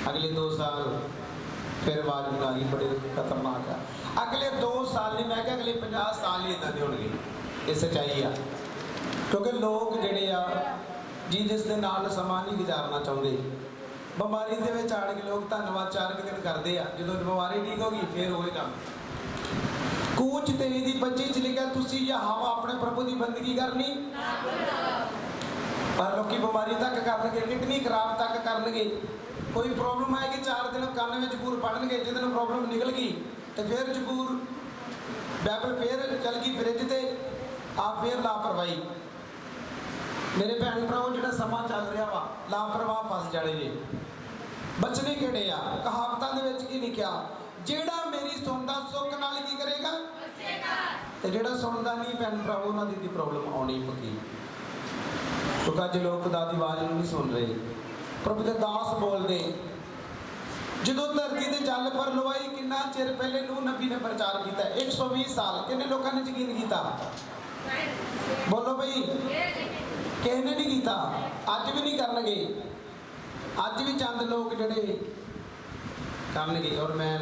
अगले 2 साल फिर आवाज बीमारी बड़े खतरनाक है। अगले 2 साल नहीं, मैं क्या अगले 50 साल ही इदा दे होंगे। ये सच्चाई आ, क्योंकि लोग जोड़े आ जी जिस दे नाल समा नहीं गुजारना चाहते, बीमारी के आड़ के लोग धन्यवाद 4 दिन करते हैं, जो बीमारी ठीक होगी फिर वही काम। कूच 23:25 च लिखा तुसी यहोवा अपने प्रभु की बंदगी करनी, पर लोग बीमारी तक करनगे, किडनी खराब तक करनगे। कोई प्रॉब्लम आएगी 4 दिन कान में जबूर पढ़नगे, जिस दिन प्रॉब्लम निकल गई तो फिर जबूर बाइबल फिर चल गई फ्रिज से, आप फिर लापरवाही। मेरे भैन भराओ जो समा चल रहा वा लापरवाह फस जाने जी। बचने किहड़े आ, कहावतां दे विच की लिखिया, जेड़ा मेरी सुनदा सुख नाल की करेगा ते जेड़ा सुनदा नहीं भैन भराओ उन्हां दी प्रॉब्लम आउणी पक्की। क्योंकि अज लोग खुदा दी आवाज़ नहीं सुन रहे। प्रभु के दास बोलते जो धरती के जल पर लवाई कितना चिर पहले नूह नबी ने प्रचार किया, 120 साल किन्ने लोगों ने यकीन किया? बोलो भाई, किसी ने नहीं किया, अज भी नहीं करनगे, अज भी चंद लोग जोड़े करनगे। और मैं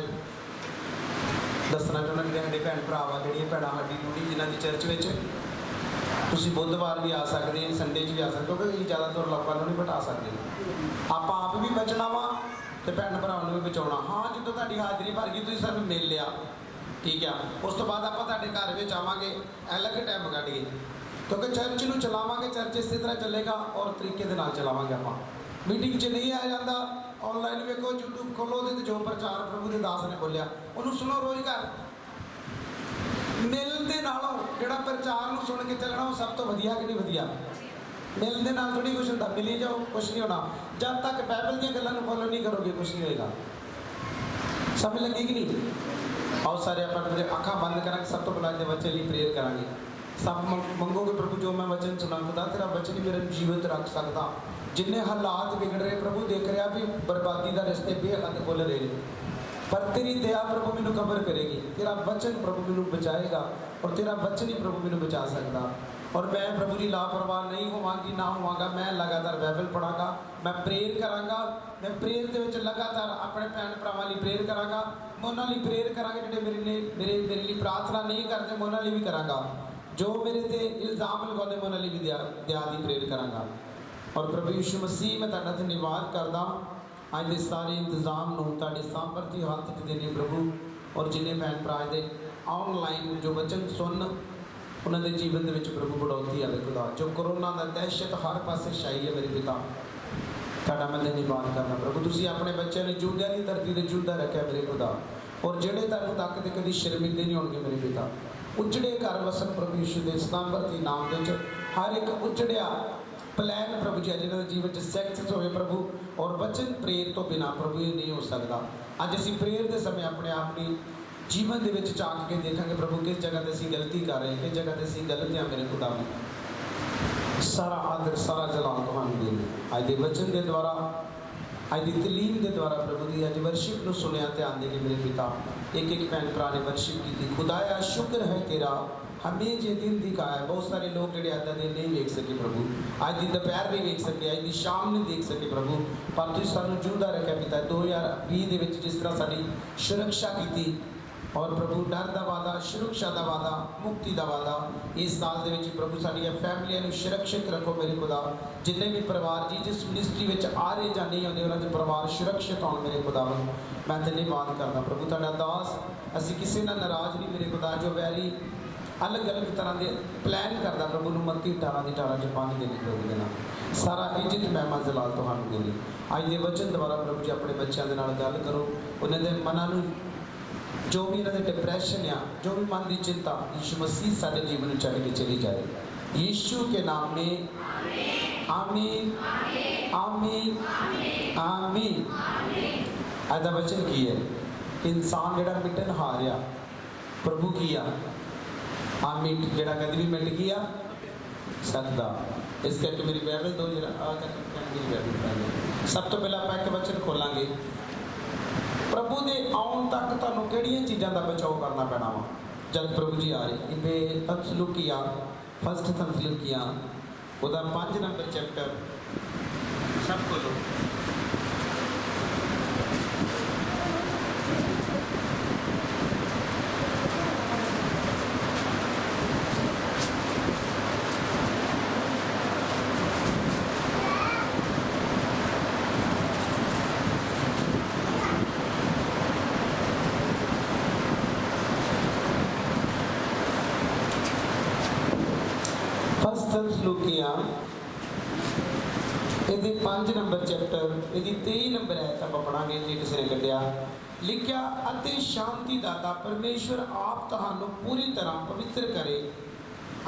दसना चाहना कि साढ़े भैन भरा वा जी भैन साड़ी लूड़ी जिन्हों की चर्च में तुम बुधवार भी आ सकते हैं, संडे भी आ सकते हो, क्योंकि ज़्यादातर लोगों को नहीं बता सकते। आप भी बचना वा तो भैन भरावान भी बचाना। हाँ जो तुहाडी हाज़री भर गई तुसीं सानूं मिल लिया, ठीक है, उस तो बाद आप घर में आवांगे अलग टाइम कढ़ के, क्योंकि चर्च में चलावांगे, चर्च इस तरह चलेगा और तरीके के नाल चलावांगे। आप मीटिंग च नहीं आया जाता, ऑनलाइन वेखो, यूट्यूब खोलो तो जो प्रचार प्रभु के दास ने बोलिया उन्होंने सुनो रोज़ घर। मिलते नालों जो प्रचार में सुन के चलना वो सब तो वधिया कि नहीं वधिया? मिलते नाल थोड़ी कुछ होता, मिली जाओ कुछ नहीं होना। जब तक बाइबल दी गल्लां नूं फॉलो नहीं करोगे कुछ नहीं होएगा। समझ लगी कि नहीं? आओ सारे अपने अखां बंद करांगे, सब तो पहले बच्चे लिए प्रेयर करांगे। सब मंगोगे प्रभु जो मैं वचन सुना, खुदा तेरा वचन ही मेरे जीवित रख सकता। जिन्ने हालात बिगड़ रहे प्रभु देख रहा भी बर्बादी का रस्ते बेहद बोल रहे, पर तेरी दया प्रभु मैनू कबर करेगी, तेरा वचन प्रभु मैनू बचाएगा और तेरा वचन ही प्रभु मैनू बचा सकता। और मैं प्रभु जी लापरवाह नहीं होवांगी, ना होवांगा। मैं लगातार बाइबल पढ़ांगा, मैं प्रेयर करांगा, मैं प्रेयर दे विच लगातार अपने भैन भरावां लई प्रेयर करांगा। मैं उन्हां लई प्रेयर करांगा जिहड़े मेरे लिए प्रार्थना नहीं करते, मैं उन्हां लई भी करांगा। जो मेरे ते इल्ज़ाम लगाते मैं उन्हां लई भी दया दी प्रेयर करांगा। और प्रभु यीशु मसीह मैं तुहाडा धन्यवाद करदा अज दे सारे इंतजाम नूं तुहाडे सामर्थी हत्थ च देने प्रभु। और जिन्हें भैन भरा दे ऑनलाइन जो वचन सुन उन्होंने जीवन के प्रभु बढ़ोतरी आवे खुदा। जो कोरोना का दहशत हर पासे छाई है मेरे पिता, तुहाडा मैं धन्यवाद करना प्रभु। तुसीं अपने बच्चों ने जिंदा की धरती से जिंदा रखा मेरे खुदा। और जेडे तुहानूं तकदे कभी शर्मिंदे नहीं होणगे मेरे पिता। उजड़े घर वसन प्रभु यीशु के सामर्थी नाम दे हर एक उजड़िया प्लैन प्रभु जी जिन्होंने जीवन सक्सेस हो प्रभु। और वचन प्रेयर तो बिना प्रभु ये नहीं हो सकता। अज असीं प्रेयर के समय अपने आप की जीवन के झाँक के देखेंगे प्रभु किस जगह से असीं गलती कर रहे हैं, किस जगह से असीं गलत हैं मेरे खुदा में। सारा आदर सारा जलाल तुहानूं देने अज के वचन के द्वारा, अज की तलीम के द्वारा प्रभु की अज वर्शिप में सुनिया ध्यान देके मेरे पिता। एक एक भैन भरा ने वर्शिप की। खुदाया शुक्र है तेरा हमें जे दिन दिखाया। बहुत सारे लोग जोड़े अदा दिन नहीं देख सके प्रभु, अज की दोपहर नहीं देख सके, अज की शाम नहीं देख सके प्रभु, पर तुसीं सानूं जिंदा रखा पिता। 2020 के जिस तरह साडी सुरक्षा की और प्रभु डर का वादा, सुरक्षा का वादा, मुक्ति का वादा, इस साल के प्रभु साडियां फैमिलियां नूं सुरक्षित रखो मेरे खुदा। जिन्हें भी परिवार जी जिस मिनिस्ट्री में आ रहे या नहीं आते उन्होंने परिवार सुरक्षित हो मेरे खुदा। मैं धन्यवाद करदा प्रभु तुहाडा दास। असीं किसी नाल नाराज़ नहीं मेरे खुदा। जो वैरी अलग अलग तरह के प्लैन करता प्रभु नूं मत्ती 18 च बन देने प्रभु देना सारा इज्जत महिमा जलाल तुहानूं देनी। अज के वचन द्वारा प्रभु जी अपने बच्चों के नाल गल करो। उन्होंने मनां नूं जो भी इन्होंने डिप्रैशन या जो भी मन की चिंता यीशु मसीह सारे जीवन में चढ़ के चली जाए यीशु के नाम में। आमीन आमीन आमीन। अज का वचन की है, इंसान जोड़ा मिटन हारिया प्रभु किया आमीन, जोड़ा कभी भी मिट गया सकता। इस करके मेरी बाइबल दो जरा सब तो पहले आप एक वचन खोलांगे। प्रभु के आउन तक तुहानूं किहड़ियां चीज़ों का बचाव करना पैना वा जब प्रभु जी आ रहे। इबे तसलुकिया फर्स्ट तसलुकिया उहदा 5 नंबर चैप्टर सब खोलो। तसलुकियां ਇਹਦੇ 5 ਨੰਬਰ ਚੈਪਟਰ ਇਹਦੀ 23 ਨੰਬਰ ਹੈ ਤਾਂ ਆਪਾਂ ਪੜਾਂਗੇ ਜੇ ਕਿਸੇ ਨੇ ਕੱਢਿਆ। ਲਿਖਿਆ ਅਤੇ ਸ਼ਾਂਤੀ ਦਾਤਾ ਪਰਮੇਸ਼ਵਰ ਆਪ ਤੁਹਾਨੂੰ ਪੂਰੀ ਤਰ੍ਹਾਂ ਪਵਿੱਤਰ ਕਰੇ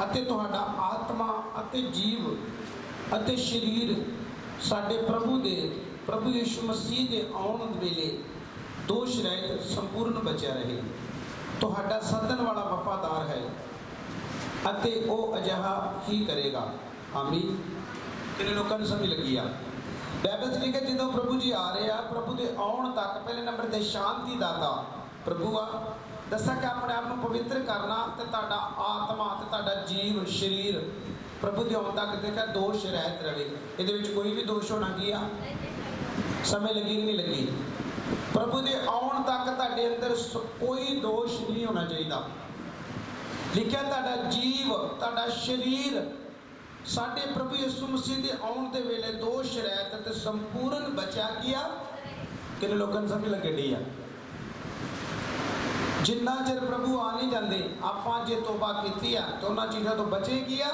ਅਤੇ ਤੁਹਾਡਾ ਆਤਮਾ ਅਤੇ ਜੀਵ ਅਤੇ ਸਰੀਰ ਸਾਡੇ ਪ੍ਰਭੂ ਯਿਸੂ ਮਸੀਹ ਦੇ ਆਉਣ ਵੇਲੇ ਦੋਸ਼ ਰਹਿਤ ਸੰਪੂਰਨ ਬਚਿਆ ਰਹੇ। ਤੁਹਾਡਾ ਸੱਦਣ ਵਾਲਾ ਵਫਾਦਾਰ ਹੈ ਅਤੇ ਉਹ ਅਜਿਹਾ ਹੀ ਕਰੇਗਾ। ਆਮੀਨ। ਕਿੰਨੇ ਲੋਕਾਂ ਨੂੰ ਸਮਝ ਲੱਗੀ ਆ? ਬਾਈਬਲ 'ਚ ਲਿਖਿਆ ਜਦੋਂ ਪ੍ਰਭੂ ਜੀ ਆ ਰਹੇ ਆ, ਪ੍ਰਭੂ ਦੇ ਆਉਣ ਤੱਕ ਪਹਿਲੇ ਨੰਬਰ ਤੇ ਸ਼ਾਂਤੀ ਦਾਤਾ ਪ੍ਰਭੂ ਆ। ਦੱਸਿਆ ਕਿ ਆਪਣੇ ਆਪ ਨੂੰ ਪਵਿੱਤਰ ਕਰਨਾ ਤੇ ਤੁਹਾਡਾ ਆਤਮਾ ਤੇ ਤੁਹਾਡਾ ਜੀਵ ਸਰੀਰ ਪ੍ਰਭੂ ਦੇ ਆਉਣ ਤੱਕ ਦੇਖਿਆ ਦੋਸ਼ ਰਹਿਤ ਰਵੇ। ਇਹਦੇ ਵਿੱਚ ਕੋਈ ਵੀ ਦੋਸ਼ ਹੋਣਾ ਕੀ ਆ? ਸਮਝ ਲੱਗੀ ਕਿ ਨਹੀਂ ਲੱਗੀ? ਪ੍ਰਭੂ ਦੇ ਆਉਣ ਤੱਕ ਤੁਹਾਡੇ ਅੰਦਰ ਕੋਈ ਦੋਸ਼ ਨਹੀਂ ਹੋਣਾ ਚਾਹੀਦਾ। ਲਿਖਿਆ ਤੁਹਾਡਾ ਜੀਵ ਤੁਹਾਡਾ ਸਰੀਰ ਸਾਡੇ ਪ੍ਰਭੂ ਯਿਸੂ ਮਸੀਹ ਦੇ ਆਉਣ ਦੇ ਵੇਲੇ ਦੋਸ਼ ਰਹਿਤ ਤੇ ਸੰਪੂਰਨ ਬਚਿਆ ਗਿਆ। ਕਿੰਨੇ ਲੋਕਾਂ ਨੂੰ ਸਮਝ ਲੱਗਣੀ ਆ? ਜਿੰਨਾ ਚਿਰ ਪ੍ਰਭੂ ਆ ਨਹੀਂ ਜਾਂਦੇ ਆਪਾਂ ਜੇ ਤੋਬਾ ਕੀਤੀ ਆ ਤਾਂ ਉਹਨਾਂ ਚੀਜ਼ਾਂ ਤੋਂ ਬਚੇ ਗਿਆ,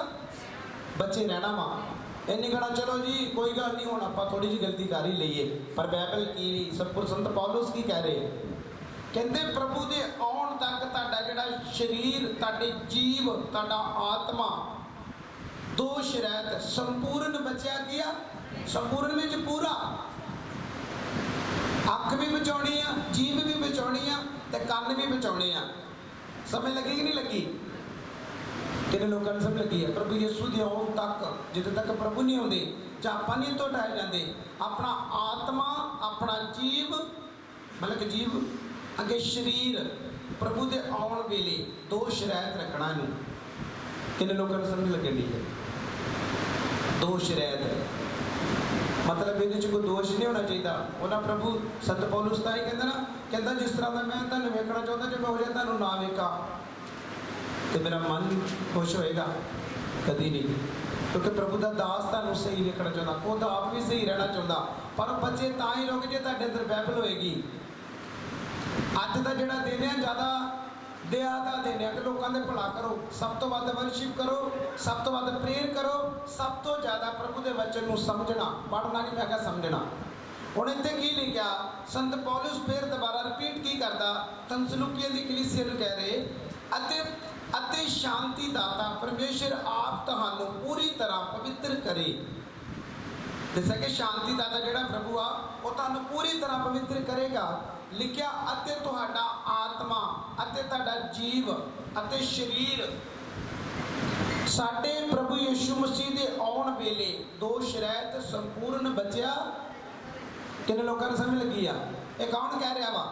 ਬਚੇ ਰਹਿਣਾ ਵਾ। ਇਹ ਨਹੀਂ ਕਹਿਣਾ ਚਲੋ ਜੀ ਕੋਈ ਗੱਲ ਨਹੀਂ, ਹੁਣ ਆਪਾਂ ਥੋੜੀ ਜਿਹੀ ਗਲਤੀ ਕਰ ਹੀ ਲਈਏ। ਪਰ ਬਾਈਬਲ ਕੀ ਸਤਿਗੁਰ ਸੰਤ ਪੌਲੁਸ ਕੀ ਕਹਿ ਰਹੇ? ਕਹਿੰਦੇ ਪ੍ਰਭੂ ਦੇ ਆਉਣ ਤੱਕ ਤੁਹਾਡਾ ਜਿਹੜਾ ਸਰੀਰ ਤੁਹਾਡੇ ਜੀਵ ਤੁਹਾਡਾ ਆਤਮਾ ਦੋਸ਼ ਰਹਿਤ ਸੰਪੂਰਨ ਬਚਿਆ ਗਿਆ। ਸੰਪੂਰਨ ਵਿੱਚ ਪੂਰਾ। ਅੱਖ ਵੀ ਬਚਾਉਣੀ ਆ, ਜੀਭ ਵੀ ਬਚਾਉਣੀ ਆ ਤੇ ਕੰਨ ਵੀ ਬਚਾਉਣੇ ਆ। ਸਮਝ ਲੱਗੀ ਕਿ ਨਹੀਂ ਲੱਗੀ? ਕਿੰਨੇ ਲੋਕਾਂ ਨੂੰ ਸਮਝ ਲੱਗੀ ਹੈ? ਪ੍ਰਭੂ ਯਿਸੂ ਦੇ ਆਉਣ ਤੱਕ ਜਦੋਂ ਤੱਕ ਪ੍ਰਭੂ ਨਹੀਂ ਆਉਂਦੇ ਜਾਂ ਆਪਾਂ ਨਹੀਂ ਤੋਂ ਹਟਾਏ ਜਾਂਦੇ ਆਪਣਾ ਆਤਮਾ ਆਪਣਾ ਜੀਵ ਮਤਲਬ ਕਿ ਜੀਵ ਅੱਗੇ ਸਰੀਰ ਪ੍ਰਭੂ ਦੇ ਆਉਣ ਵੇਲੇ ਦੋਸ਼ ਰਹਿਤ ਰੱਖਣਾ। ਇਹਨੂੰ ਕਿੰਨੇ ਲੋਕਾਂ ਨੂੰ ਸਮਝ ਲੱਗਣੀ ਹੈ? ਦੋਸ਼ ਰਹਿਤ ਮਤਲਬ ਇਹਦੇ 'ਚ ਕੋਈ ਦੋਸ਼ ਨਹੀਂ ਹੋਣਾ ਚਾਹੀਦਾ। ਉਹਨਾਂ ਪ੍ਰਭੂ ਸੰਤ ਪੌਲੁਸ ਤਾਂ ਹੀ ਕਹਿੰਦਾ ਨਾ, ਕਹਿੰਦਾ ਜਿਸ ਤਰ੍ਹਾਂ ਦਾ ਮੈਂ ਤੁਹਾਨੂੰ ਵੇਖਣਾ ਚਾਹੁੰਦਾ ਜੇ ਮੈਂ ਹੋ ਜਾ ਤੁਹਾਨੂੰ ਨਾ ਵੇਖਾਂ ਤੇ ਮੇਰਾ ਮਨ ਖੁਸ਼ ਹੋਏਗਾ? ਕਦੀ ਨਹੀਂ। ਕਿਉਂਕਿ ਪ੍ਰਭੂ ਦਾ ਦਾਸ ਤੁਹਾਨੂੰ ਸਹੀ ਵੇਖਣਾ ਚਾਹੁੰਦਾ, ਖੁਦ ਆਪ ਵੀ ਸਹੀ ਰਹਿਣਾ ਚਾਹੁੰਦਾ। ਪਰ ਬੱਚੇ ਤਾਂ ਹੀ ਰੁਕ ਜੇ ਤੁਹਾਡੇ ਅੰਦਰ ਬਾਈਬਲ ਹੋਏਗੀ। ਅੱਜ ਦਾ ਜਿਹੜਾ ਦਿਨ ਹੈ ਜ਼ਿਆਦਾ ਦਿਆ ਦਾ ਦਿਨ ਹੈ ਕਿ ਲੋਕਾਂ ਦੇ ਭਲਾ ਕਰੋ, ਸਭ ਤੋਂ ਵੱਧ ਵਰਸ਼ਿਪ ਕਰੋ, ਸਭ ਤੋਂ ਵੱਧ ਪ੍ਰੇਰ ਕਰੋ, ਸਭ ਤੋਂ ਜ਼ਿਆਦਾ ਪ੍ਰਭੂ ਦੇ ਵਚਨ ਨੂੰ ਸਮਝਣਾ। ਪੜ੍ਹਨਾ ਨਹੀਂ, ਮੈਂ ਕਿਹਾ ਸਮਝਣਾ। ਹੁਣ ਇੱਥੇ ਕੀ ਲਿਖਿਆ? ਸੰਤ ਪੌਲੁਸ ਫਿਰ ਦੁਬਾਰਾ ਰਿਪੀਟ ਕੀ ਕਰਦਾ? ਤਸਲੁਕੀਆਂ ਦੀ ਕਲੀਸਿਆ ਨੂੰ ਕਹਿ ਰਹੇ ਅਤੇ ਸ਼ਾਂਤੀ ਦਾਤਾ ਪਰਮੇਸ਼ਰ ਆਪ ਤੁਹਾਨੂੰ ਪੂਰੀ ਤਰ੍ਹਾਂ ਪਵਿੱਤਰ ਕਰੇ। ਜਿਵੇਂ ਕਿ ਸ਼ਾਂਤੀ ਦਾਤਾ ਜਿਹੜਾ ਪ੍ਰਭੂ ਆ ਉਹ ਤੁਹਾਨੂੰ ਪੂਰੀ ਤਰ੍ਹਾਂ ਪਵਿੱਤਰ ਕਰੇਗਾ। ਲਿਖਿਆ ਅਤੇ ਤੁਹਾਡਾ ਆਤਮਾ ਅਤੇ ਤੁਹਾਡਾ ਜੀਵ ਅਤੇ ਸਰੀਰ ਸਾਡੇ ਪ੍ਰਭੂ ਯਿਸੂ ਮਸੀਹ ਦੇ ਆਉਣ ਵੇਲੇ ਦੋਸ਼ ਰਹਿਤ ਸੰਪੂਰਨ ਬਚਿਆ। ਕਿੰਨੇ ਲੋਕਾਂ ਨੂੰ ਸਮਝ ਲੱਗੀ ਆ? ਇਹ ਕੌਣ ਕਹਿ ਰਿਹਾ ਵਾ?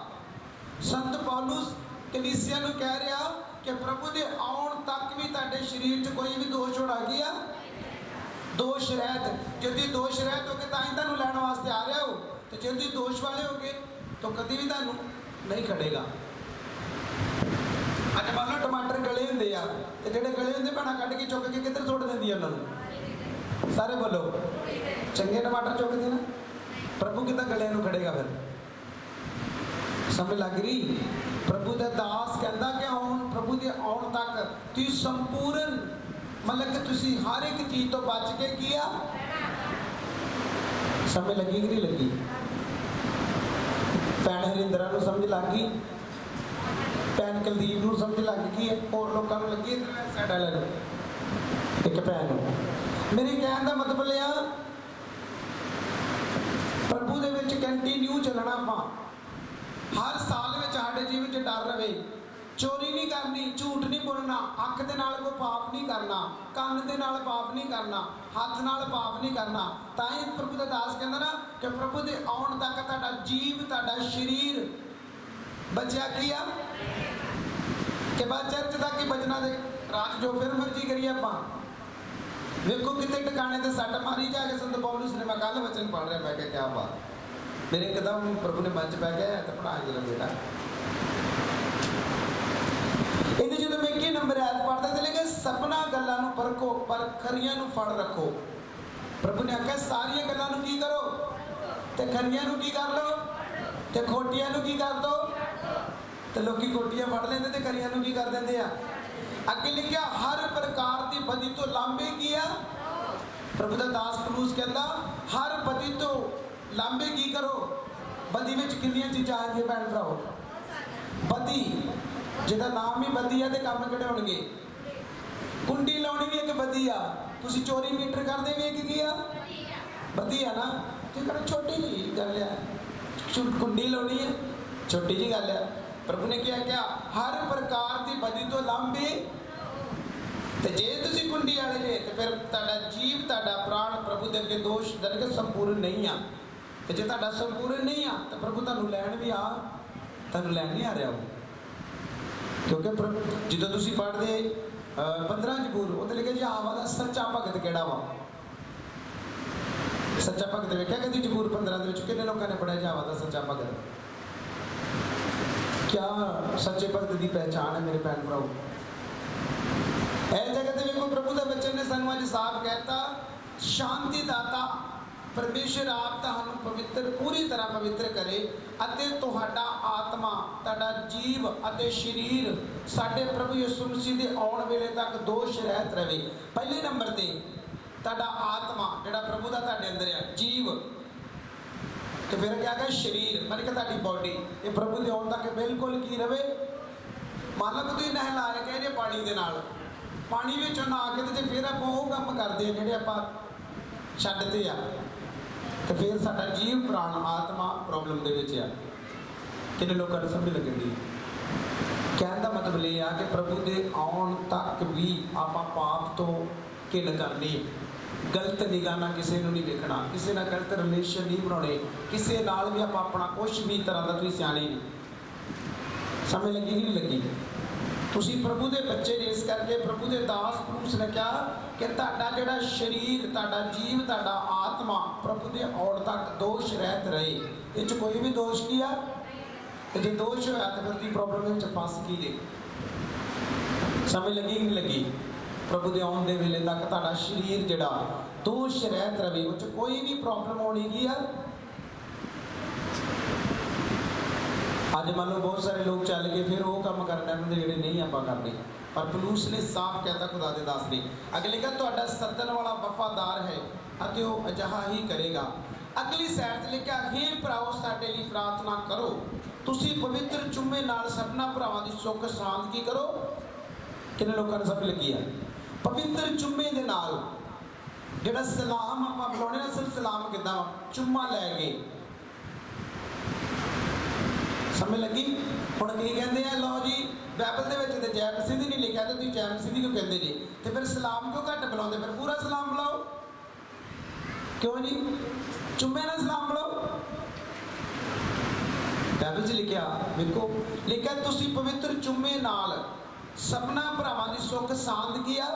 ਸੰਤ ਪੌਲੁਸ ਕਲੀਸਿਆ ਨੂੰ ਕਹਿ ਰਿਹਾ ਕਿ ਪ੍ਰਭੂ ਦੇ ਆਉਣ ਤੱਕ ਵੀ ਤੁਹਾਡੇ ਸਰੀਰ 'ਚ ਕੋਈ ਵੀ ਦੋਸ਼ ਹੋਣਾ ਗਿਆ ਦੋਸ਼ ਰਹਿਤ। ਜੇ ਤੁਸੀਂ ਦੋਸ਼ ਰਹਿਤ ਹੋ ਕੇ ਤਾਂ ਹੀ ਤੁਹਾਨੂੰ ਲੈਣ ਵਾਸਤੇ ਆ ਰਿਹਾ ਹੋ, ਤੇ ਜੇ ਤੁਸੀਂ ਦੋਸ਼ ਵਾਲੇ ਹੋ ਗਏ ਤਾਂ ਕਦੀ ਵੀ ਤੁਹਾਨੂੰ ਨਹੀਂ ਖੜੇਗਾ। ਅੱਜ ਮੰਨ ਲਓ ਟਮਾਟਰ ਗਲੇ ਹੁੰਦੇ ਆ ਤੇ ਜਿਹੜੇ ਗਲੇ ਹੁੰਦੇ ਭੈਣਾਂ ਕੱਢ ਕੇ ਚੁੱਕ ਕੇ ਕਿੱਧਰ ਸੁੱਟ ਦਿੰਦੀ ਆ ਉਹਨਾਂ ਨੂੰ? ਸਾਰੇ ਬੋਲੋ। ਚੰਗੇ ਟਮਾਟਰ ਚੁੱਕਦੇ ਨਾ। ਪ੍ਰਭੂ ਕਿੱਦਾਂ ਗਲਿਆਂ ਨੂੰ ਖੜੇਗਾ ਫਿਰ? ਸਮਝ ਲੱਗ ਰਹੀ? ਪ੍ਰਭੂ ਦਾ ਦਾਸ ਕਹਿੰਦਾ ਕਿ ਹੁਣ ਪ੍ਰਭੂ ਦੇ ਆਉਣ ਤੱਕ ਤੁਸੀਂ ਸੰਪੂਰਨ ਮਤਲਬ ਕਿ ਤੁਸੀਂ ਹਰ ਇੱਕ ਚੀਜ਼ ਤੋਂ ਬਚ ਕੇ ਕੀ ਆ? ਸਮਝ ਲੱਗੀ ਕਿ ਨਹੀਂ ਲੱਗੀ? ਭੈਣ ਹਰਿੰਦਰਾ ਨੂੰ ਸਮਝ ਲੱਗ ਗਈ? ਭੈਣ ਕੁਲਦੀਪ ਨੂੰ ਸਮਝ ਲੱਗ ਗਈ ਹੈ? ਹੋਰ ਲੋਕਾਂ ਨੂੰ ਲੱਗੀ? ਸਾਡਾ ਲੈ ਲਓ ਇੱਕ ਭੈਣ ਨੂੰ। ਮੇਰੇ ਕਹਿਣ ਦਾ ਮਤਲਬ ਲਿਆ ਪ੍ਰਭੂ ਦੇ ਵਿੱਚ ਕੰਟੀਨਿਊ ਚੱਲਣਾ। ਆਪਾਂ ਹਰ ਸਾਲ ਵਿੱਚ ਸਾਡੇ ਜੀਵਨ 'ਚ ਡਰ ਰਵੇ। ਚੋਰੀ ਨਹੀਂ ਕਰਨੀ, ਝੂਠ ਨਹੀਂ ਬੋਲਣਾ, ਅੱਖ ਦੇ ਨਾਲ ਕੋਈ ਪਾਪ ਨਹੀਂ ਕਰਨਾ, ਕੰਨ ਦੇ ਨਾਲ ਪਾਪ ਨਹੀਂ ਕਰਨਾ, ਹੱਥ ਨਾਲ ਪਾਪ ਨਹੀਂ ਕਰਨਾ। ਤਾਂ ਹੀ ਪ੍ਰਭੂ ਦਾ ਦਾਸ ਕਹਿੰਦਾ ਨਾ ਕਿ ਪ੍ਰਭੂ ਦੇ ਆਉਣ ਤੱਕ ਤੁਹਾਡਾ ਜੀਵ ਤੁਹਾਡਾ ਸਰੀਰ ਬਚਿਆ ਕੀ ਆ? ਕਿ ਬਾਅਦ ਚਰਚ ਤੱਕ ਹੀ ਬਚਣਾ ਦੇ ਰਾਤ ਜੋ ਫਿਰ ਮਰਜ਼ੀ ਕਰੀਏ ਆਪਾਂ। ਵੇਖੋ ਕਿਤੇ ਟਿਕਾਣੇ ਤੇ ਸੱਟ ਮਾਰੀ ਜਾ ਕੇ ਸੰਤ ਪੌਲੁਸ ਨੇ। ਮੈਂ ਕੱਲ ਵਚਨ ਪੜ੍ਹ ਰਿਹਾ, ਮੈਂ ਕਿਹਾ ਕਿਆ ਬਾਤ। ਮੇਰੇ ਇੱਕਦਮ ਪ੍ਰਭੂ ਨੇ ਮਨ 'ਚ ਪੈ ਗਿਆ ਤੇ ਪੜ੍ਹਾ ਜਰਾ ਬੇਟਾ। ਇਹਦੇ ਜਦੋਂ ਮੈਂ ਕੀ ਨੰਬਰ ਐਤ ਪੜ੍ਹਦਾ ਤੇ ਲਿਖਿਆ ਸਭਨਾ ਗੱਲਾਂ ਨੂੰ ਪਰਖੋ ਪਰ ਖਰੀਆਂ ਨੂੰ ਫੜ ਰੱਖੋ। ਪ੍ਰਭੂ ਨੇ ਆਖਿਆ ਸਾਰੀਆਂ ਗੱਲਾਂ ਨੂੰ ਕੀ ਕਰੋ ਤੇ ਖਰੀਆਂ ਨੂੰ ਕੀ ਕਰ ਲਓ ਤੇ ਖੋਟੀਆਂ ਨੂੰ ਕੀ ਕਰ ਦੋ। ਤੇ ਲੋਕੀ ਖੋਟੀਆਂ ਫੜ ਲੈਂਦੇ ਤੇ ਖਰੀਆਂ ਨੂੰ ਕੀ ਕਰ ਦਿੰਦੇ ਆ? अगे लिखा हर प्रकार की बदी तो लांबे की आ। प्रभु का दास पलूस कहता हर बदी तो लांबे की करो। बदी में कितनी चीज़ा आ गई भैन भराओ। बदी जिहदा नाम ही बदी है तो काम किहड़े होणगे। कुंडी लाउणी भी एक बदी आ। तुसीं चोरी मीटर करदे भी एक की आ बदी है ना। तो कहना छोटी जी गल है कुंडी लाउणी है छोटी जी गल है। प्रभु ने क्या हर प्रकार की बदी तो लांबे। तो जे तुसीं कुंडी वाले जे तो फिर तुहाडा जीव तुहाडा प्राण प्रभु दे अगे दोष जाने कि संपूर्ण नहीं आ। तो जे तुहाडा संपूर्ण नहीं आ तो प्रभु तुहानूं लैण भी आ तुहानूं लैण नहीं आ रहा हो। क्योंकि जो तुसीं पढ़दे 15 जबूर उत्ते लिखे जी आवा दा सच्चा भगत किहड़ा वा। सच्चा भगत वेख्या कदी जबूर 15 के कितने लोगों ने पढ़िया जावा दा सच्चा भगत। क्या सच्चे भगत की पहचान है मेरे भैन भराओ। इस जगह देखो प्रभु के बच्चे ने सानू अज साफ कहता शांति दाता परमेश्वर आप तुहानू पवित्र पूरी तरह पवित्र करे अते तुहाडा आत्मा तुहाडा जीव अते शरीर साडे प्रभु यीशु मसीह दे आउण वेले तक दोष रहित रहे। पहले नंबर ते तुहाडा आत्मा जिहड़ा प्रभु दा तुहाडे अंदर है जीव तो फिर क्या है शरीर मन के तुहाडी बॉडी ये प्रभु दे आउण तक बिल्कुल की रहे। मान लो तुसीं नहलाए गए जे पानी दे नाल पानी विचों नहा के ते फिर आप वो काम करते हैं जिहड़े आपां छड्डते आ तो फिर साडा जीव प्राण आत्मा प्रॉब्लम दे विच आ। किन्ने लोकां नूं समझ लगदी कहण दा मतलब ये आ कि प्रभु दे आउण तक भी आपां पाप तो किल करनी गलत निगाह नाल किसी नूं नहीं देखना किसी नाल गलत रिलेशन नहीं बनाने किसी नाल भी आपां अपना कुछ भी तरह का तुसीं सियाणे नहीं। समझ लगी कि नहीं लगी। तुसी प्रभु के बच्चे ने इस करके प्रभु के दास पलूस ने कहा कि तुहाडा जिहड़ा शरीर तुहाडा जीव तुहाडा आत्मा प्रभु के आउण तक दोष रहित रहे। इस कोई भी दोष नहीं है। जो दोष होया तो फिर की प्रॉब्लम में फस गई जे। समझ लगी कि नहीं लगी। प्रभु के आउण दे वेले तक तुहाडा शरीर जिहड़ा दोष रहित रहे उस कोई भी प्रॉब्लम होनी की है। अज मान लो बहुत सारे लोग चल के फिर वो काम करने उन्होंने जोड़े नहीं आप करते पर पलूस ने साफ कहता खुदा के दास ने अगले का तुहाडा सदन वाला वफादार है अते वो अजिहा ही करेगा। अगली साइड ते लिखा हे भराओ साडे लई प्रार्थना करो तुसी पवित्र चुम्मे नाल सबना भरावां दी सुख शांत की करो। किन्ने लोकां नूं समझ लगी है पवित्र चुम्मे दे नाल जिहड़ा सलाम आपां बुलाउने ना सिर्फ सलाम किदां चुम्मा लै के समझ लगी। हुण की कहते हैं लो जी बाइबल दे विच ते जै मसीह दी नहीं लिखा तो तुसीं जै मसीह दी क्यों कहते जी तो फिर सलाम क्यों घट बुलाते फिर पूरा सलाम बुलाओ क्यों जी चुम्मे नाल सलाम बुलाओ। बाइबल च लिखा देखो लिखा तुसीं पवित्र चुम्मे नाल सबना भरावां दी सुख शांत किया।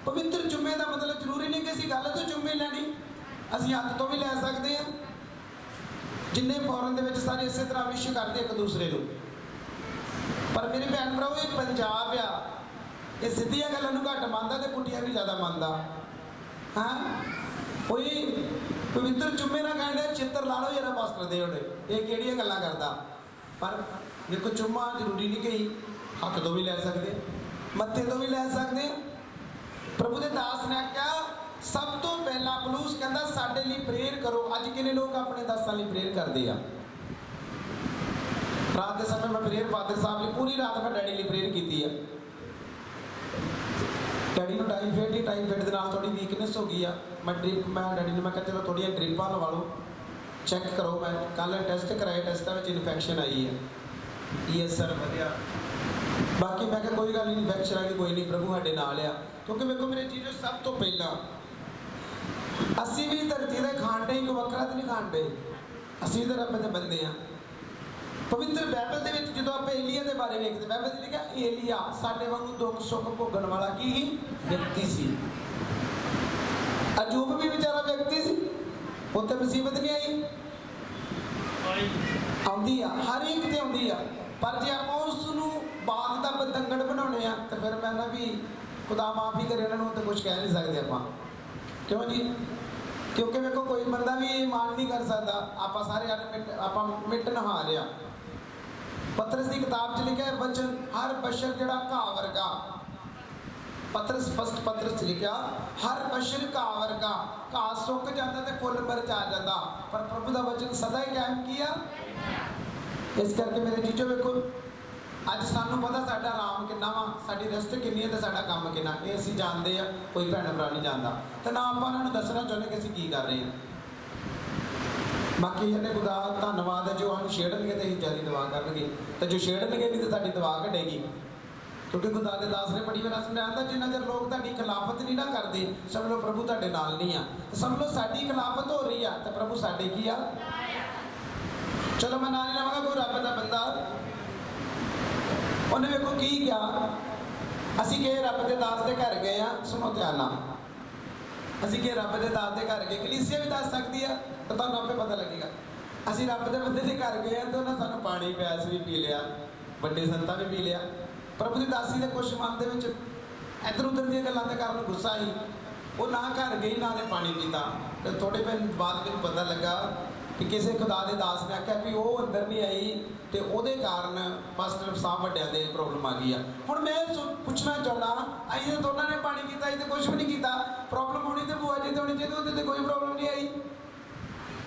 पवित्र चुम्मे का मतलब जरूरी नहीं कि असीं गल तो चुम्मे लैनी असीं हत्थ तो भी लै सकते हैं। जिन्ने फॉरन दे विच सारे इस तरह विश करते एक दूसरे को पर मेरे भैन भराओ ये पंजाब आ ये सीधिया गल्लां नूं घट मानदा ते पुट्ठियां भी ज़्यादा मानदा। हाँ कोई पवित्र चुम्मे ना कहने चित्र ला लो जरा मास्टर दे होने ये किहड़ियां गल्लां करदा पर देखो चुम्मा जरूरी नहीं कि हत्थ तो भी लै सकते मत्थे तो भी लै सकते। प्रभु के दास ने कहा सब तो पहला पलूस कहता साडे लई प्रेयर करो। अज किन्ने लोग अपने दासां लई प्रेयर करते हैं। रात के समय मैं प्रेयर फादर साहब ने पूरी रात मैं डैडी लई प्रेयर की है। डैडी को टाइफाइड के नाल थोड़ी वीकनेस हो गई है। मैं डैडी ने मैं कहा चलो थोड़ी ड्रिपां लवा लो चेक करो। मैं कल टेस्ट कराए टेस्टां में इन्फेक्शन आई है ESR वधिया बाकी मैं कोई गल नहीं इन्फेक्शन आ गई कोई नहीं प्रभु साडे नाल आ। क्योंकि देखो मेरे चीज़ सब तो पहला असी भी धरती के खांडे ही कोई वखरा तो नहीं खांडे असी भी तो रब के बंदे हैं। पवित्र बाइबल के विच जो आप एलिया के बारे देखते बाइबल च लिखा एलिया साडे वांगू दुख सुख भोगण वाला की व्यक्ति सी। अजूब भी बेचारा व्यक्ति सी उत्ते मुसीबत नहीं आई आउंदी आ हर एक ते आउंदी आ पर जे आपां उसनूं बाग दा बतंगड़ बनाउने आ तो फिर मैं ना भी खुदा माफ ही करे इन्होंने तो कुछ कह नहीं सकते आप क्यों जी। क्योंकि मेरे को कोई बंदा भी मान नहीं कर सकता आप सारे आप मिट नहा रहा। पतरस की किताब च लिखा है बचन हर बशर जड़ा घा वर्गा पत्र स्पष्ट पत्र च लिखा, हर बशर घाह वर्गा, घाह सुक जाता तो फुल मरच आ जाता, पर प्रभु का वचन सदा ही कायम किया। इस करके मेरे जीजो वेखो, अज सानू पता साडा आराम किन्ना वा, साडी रेस्ट किन्नी है, तो साडा काम किन्ना, ये असीं जानते हैं, कोई भैन भरा नहीं जानता, तो ना आपां उन्हां नूं दसना चाहुंदे कि असीं की कर रहे हैं। बाकी इन्हें खुदा धन्नवाद है जो सानूं छेड़नगे तो असीं जारी दुआ करनगे, तो जो छेड़नगे नहीं तो साडी दुआ घटेगी। क्योंकि खुदा के दास ने बड़ी बार समझाया, जिन्ना चर लोग तुहाडी खिलाफत नहीं ना करते, समझ लो प्रभु तुहाडे नाल नहीं आ, तो समझ लो साडी खिलाफत हो रही है, तो प्रभु साडे की आ। चलो मैं नाल लवांगा, कोई रब दा बंदा उन्हें वेखो की क्या, असीं कि रब के दास के घर गए हैं, सुनो ध्यान नाल, असीं कि रब के दास के घर गए, कलीसिया भी दस सकती है, तो तुहानूं आपे पता लगेगा। असीं रब के बंदे के घर गए हैं, तो उन्हें सानूं पानी प्यास भी पी लिया, बड़े संतां भी पी लिया। प्रभु की दासी के कुछ मन के इधर उधर दी गल्लां दे कारण गुस्सा ही, वो ना घर गई ना ने पानी पीता, तो थोड़े दिन बाद मैनूं पता लगा कि किसी खुदा के दास ने आख्या कि वो अंदर नहीं आई, तो वो कारण पास्टर साहब वड्डियां दे प्रॉब्लम आ गई है। हुण मैं पूछना चाहना, असीं तो दोनों ने पानी किया, असीं तो कुछ भी नहीं किया, प्रॉब्लम होनी तो बुआ जी तो होनी चाहिए, उहदे ते कोई प्रॉब्लम नहीं आई।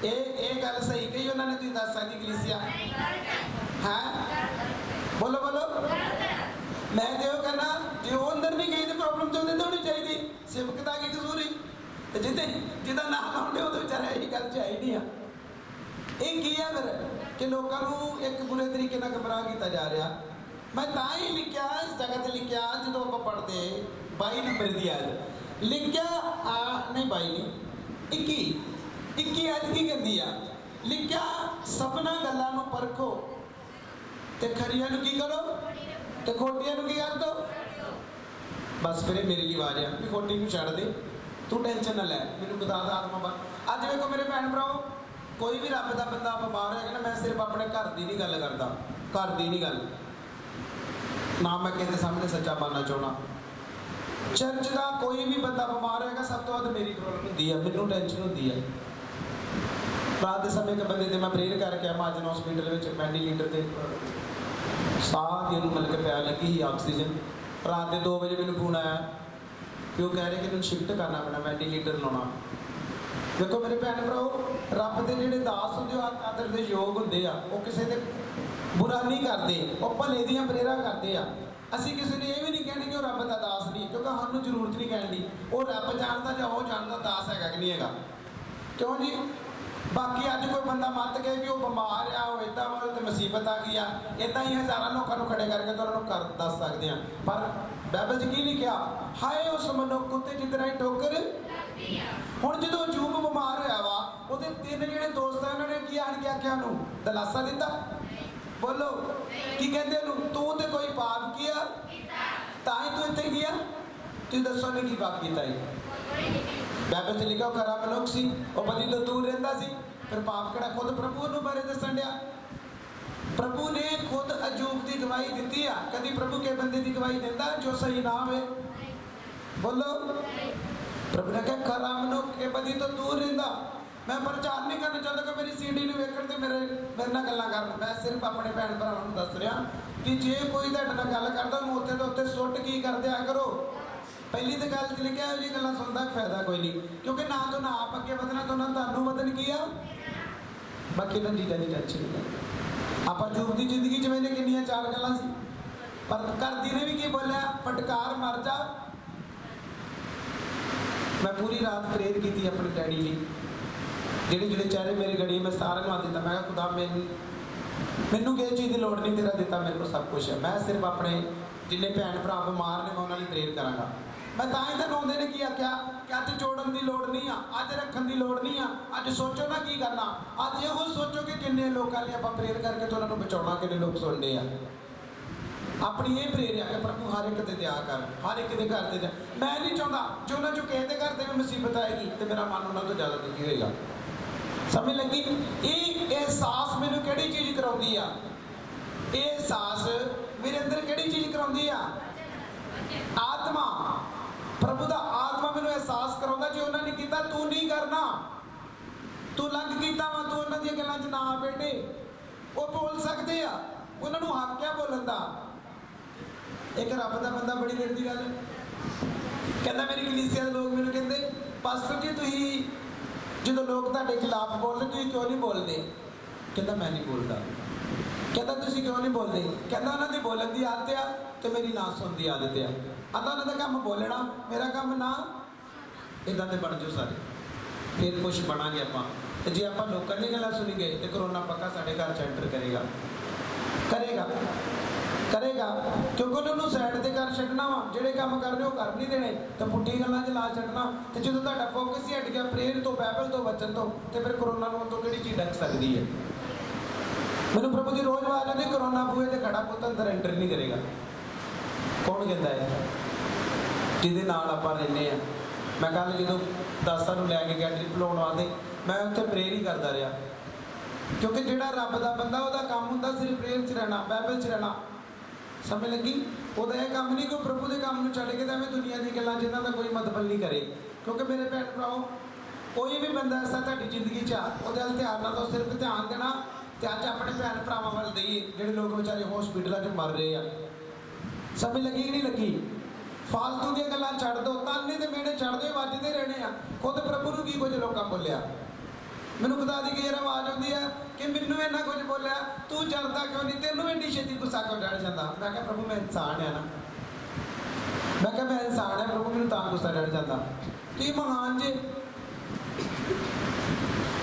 ये गल सही कही उन्होंने, तुसीं दस सकदी कलीसिया है? बोलो बोलो, मैं तो कहना जो वो अंदर नहीं गई तो प्रॉब्लम तो उन्हें होनी चाहिए, सिमक का की कसूर ही, जिसे जिदा नाम आउंदे वो बेचारा यही गल च है ही नहीं आ। ये की है फिर कि लोगों को एक बुरे तरीके नाल गुमराह किया जा रहा। मैं तां ही लिखा इस जगह ते लिखा, जो आप पढ़ते 22 नंबर की आयत लिखा, नहीं 22 नहीं 21 आयत की कहती है, लिखा सबना गल्लां नूं परखो ते खरियां नूं की करो तो खोटियां नूं की कर दो। बस फिर मेरी लिए आवाज है भी खोटी नूं छड्ड दे, तू टेंशन ना लै, मैनूं खुदा दा आत्मा बा। अज वेखो मेरे भैन भराओ, कोई भी रब का बंदा बीमार है ना, मैं सिर्फ अपने घर की नहीं गल करता, घर की नहीं गल ना, मैं किसी सामने सच्चा मानना चाहना। चर्च का कोई भी बंदा बीमार है, सब तो वध मेरी प्रॉब्लम होती है, मैनूं टेंशन होती है। रात के समय के बंदे मैं प्रेयर करके महाजन हॉस्पिटल में वेंटीलेटर से साह की मतलब कि प्यार लगी ही ऑक्सीजन, रात के 2 बजे मैंने फोन आया कि वो कह रहे कि मैं शिफ्ट करना पैना, वेंटीलेटर लाना। देखो मेरे भैन भराओ, रब के जोड़े दास होंगे आदर के योग होंगे, वो किसी ने बुरा नहीं करते, वो भले दियां प्रेरा करते हैं। असीं किसी ने यह भी नहीं कहने कि वो रब का दास नहीं, क्योंकि सानूं जरूरत नहीं कहने की, वो रब जानता जो वो जानता दास है कि नहीं है, क्यों जी। बाकी अज कोई बंदा मत कहे कि वो बीमार आ, वो इदा तो मुसीबत आ गई है, इदा ही हज़ारों लोगों को खड़े करके तो उन्होंने कर दस सकते हैं, पर बाइबल च की लिखा, हाय उस मनुख उत्ते जितना ही ठोकर। हुण जो अयूब बीमार होया वा, उहदे 3 जिहड़े दोस्त हैं उन्होंने की आण के आख्या उहनूं दिलासा दिता, बोलो की कहते उहनूं, तू तो कोई पाप किया तां ही तू इत्थे गया, तुसीं दसो ने की पाप किया है। बाइबल च लिखा खरा मनुख सी, वो बदी तो दूर रहिंदा सी, फिर पाप किहड़ा खुद प्रभु नूं बारे दस्सण दिया। प्रभु ने खुद अयूब की गवाही दी है, कभी प्रभु के बंदे की गवाही दिंदा जो सही ना हो, बोलो। प्रभु ने कहा खरा मनुख के बदी तो दूर रहिंदा। मैं प्रचार नहीं करना चाहता कि मेरी सीडी नूं वेखण ते मेरे नाल गल्लां करन, मैं सिर्फ अपने भैन भरावां नूं दस रहा कि जे कोई तुहाडे नाल गल करदा उहनूं उत्थे तो उत्थे सुट की कर दिया करो। पहली तो गल च लिखा जी गल्लां सुनदा फायदा कोई नहीं, क्योंकि ना तो ना आप अगे वधना तो ना तुहानूं वधन की आ। बाकी ना चीज़ां दी टेंशन नहीं। आप अयूब की जिंदगी च मैंने किन्नियां 4 गल्लां सी, पर घर दी ने भी की बोलिया, फटकार मर जा। मैं पूरी रात प्रेयर की अपने डैडी जी, जेडे जेडे चेहरे मेरे गड़ी मैं सारे नूं दिता, मैं खुदा मैनूं किसी चीज़ की लोड़ नहीं, तेरा दिता मेरे को सब कुछ है, मैं सिर्फ अपने जिन्ने भैन भरा बीमार ने मैं उन्होंने प्रेयर कराँगा। मैं तां ही आउंदे ने की आख्या कि अज जोड़न की लोड़ नहीं आ, अज रखन की लोड़ नहीं आ, अज सोचो ना की करना, अज यो सोचो कि किन्ने लोगों लिए आप प्रेयर करके तो उन्होंने बचाना, किन्ने लोग सुनते हैं। अपनी ये प्रेयर है कि प्रभु हर एक दे दिया कर, हर एक के घर दे दिया। मैं नहीं चाहता जो उन्होंने जो किसी के घर में मुसीबत आएगी तो मेरा मन उन्होंने तो ज़्यादा दुखी होएगा। समझ लगी? ये एहसास मैनू किहड़ी चीज़ कराउंदी आ, ये एहसास मेरे अंदर किहड़ी चीज़ कराउंदी आ? आत्मा, प्रभु का आत्मा मैनू एहसास कराउंदा जो उन्होंने किया तू नहीं करना, तू लग किया वा, तू उन्होंने दी गल्लां च ना बेटे। वो बोल सकते आ, उन्होंने हक है बोलन का। एक रब का बंदा बड़ी देर की गल कहता मेरी कलीसिया के लोग मैंने कहते पास्टर जी तुम जो लोग ਤੁਹਾਡੇ खिलाफ बोलते तुम क्यों नहीं बोलते? कहता मैं नहीं बोलता। कहता तुम क्यों नहीं बोलते? कहता उन्होंने बोलन की आदत आ तो मेरी ना सुन की आदत आ। आता उन्होंने काम बोलना मेरा काम ना इदा तो बन जाओ सारे फिर कुछ बनांगे आप जे आप लोगों की गल्लां सुनी गए तो करोना पक्का साढ़े घर च एंटर करेगा करेगा करेगा क्योंकि उन्होंने साइड से कर छड्डना वा ਜਿਹੜੇ ਕੰਮ करने वो कर नहीं देने तो पुट्ठी गल्लां 'च ला छड्डना तो जो ਤੁਹਾਡਾ फोकस ही हट गया प्रेयर तो बाइबल तो वचन तो फिर करोना ਨੂੰ ਤੋਂ ਕਿਹੜੀ ਚੀਜ਼ ਡਕ ਸਕਦੀ ਹੈ। ਮੈਨੂੰ प्रभु की रोज आवाज आती करोना बूहे ते खड़ा पुੱਤ अंदर एंटर नहीं करेगा। कौन कहता है ਜਿਹਦੇ ਨਾਲ ਆਪਾਂ ਰਹਿੰਦੇ ਆ। मैं कल जो दासा ਨੂੰ ਲੈ ਕੇ ਗਿਆ ट्रिप ਲਾਉਣ वास्ते मैं ਉੱਥੇ प्रेयर ही करता रहा क्योंकि ਜਿਹੜਾ ਰੱਬ ਦਾ ਬੰਦਾ ਉਹਦਾ ਕੰਮ ਹੁੰਦਾ ਸਿਰਫ प्रेयर 'ਚ ਰਹਿਣਾ बाइबल 'ਚ ਰਹਿਣਾ। समझ लगी ਉਹਦਾ ਇਹ ਕੰਮ ਨਹੀਂ ਕੋਈ ਪ੍ਰਭੂ ਦੇ ਕੰਮ ਨੂੰ ਛੱਡ ਕੇ ਤਾਂ ਐਵੇਂ ਦੁਨੀਆ ਦੀ ਗੱਲਾਂ ਜਿਨ੍ਹਾਂ ਦਾ ਕੋਈ ਮਤਲਬ ਨਹੀਂ ਕਰੇ। ਕਿਉਂਕਿ ਮੇਰੇ ਭੈਣ ਭਰਾਓ ਕੋਈ ਵੀ ਬੰਦਾ ਐਸਾ ਤੁਹਾਡੀ ਜ਼ਿੰਦਗੀ 'ਚ ਆ ਉਹਦੇ ਵੱਲ ਧਿਆਨ ਨਾ ਦਿਓ ਸਿਰਫ ਧਿਆਨ ਦੇਣਾ ਤੇ ਅੱਜ ਆਪਣੇ ਭੈਣ ਭਰਾਵਾਂ ਵੱਲ ਦੇਈਏ ਜਿਹੜੇ ਲੋਕ ਵਿਚਾਰੇ ਹਸਪੀਟਲਾਂ 'ਚ ਮਰ ਰਹੇ ਆ। ਸਮਝ ਲੱਗੀ ਕਿ ਨਹੀਂ ਲੱਗੀ? ਫਾਲਤੂ ਦੀਆਂ ਗੱਲਾਂ ਛੱਡ ਦਿਓ ਤਾਨੇ ਤੇ ਮੇੜੇ ਛੱਡਦੇ ਵੱਜਦੇ ਰਹਿਣੇ ਆ। ਖੁਦ ਪ੍ਰਭੂ ਨੂੰ ਕੀ ਕੁਝ ਲੋਕਾਂ ਬੋਲਿਆ ਮੈਨੂੰ खुदा दी कई आवाज़ आती है कि मैनू इन्ना कुछ बोलिया तू जरदा क्यों नहीं तेनू एड्डी छेती गुस्सा क्यों चढ़ जाता। मैं कहा प्रभु मैं इंसान है ना मैं कहा मैं इंसान है प्रभु मैनू तां गुस्सा चढ़ जाता तुसीं महान जे।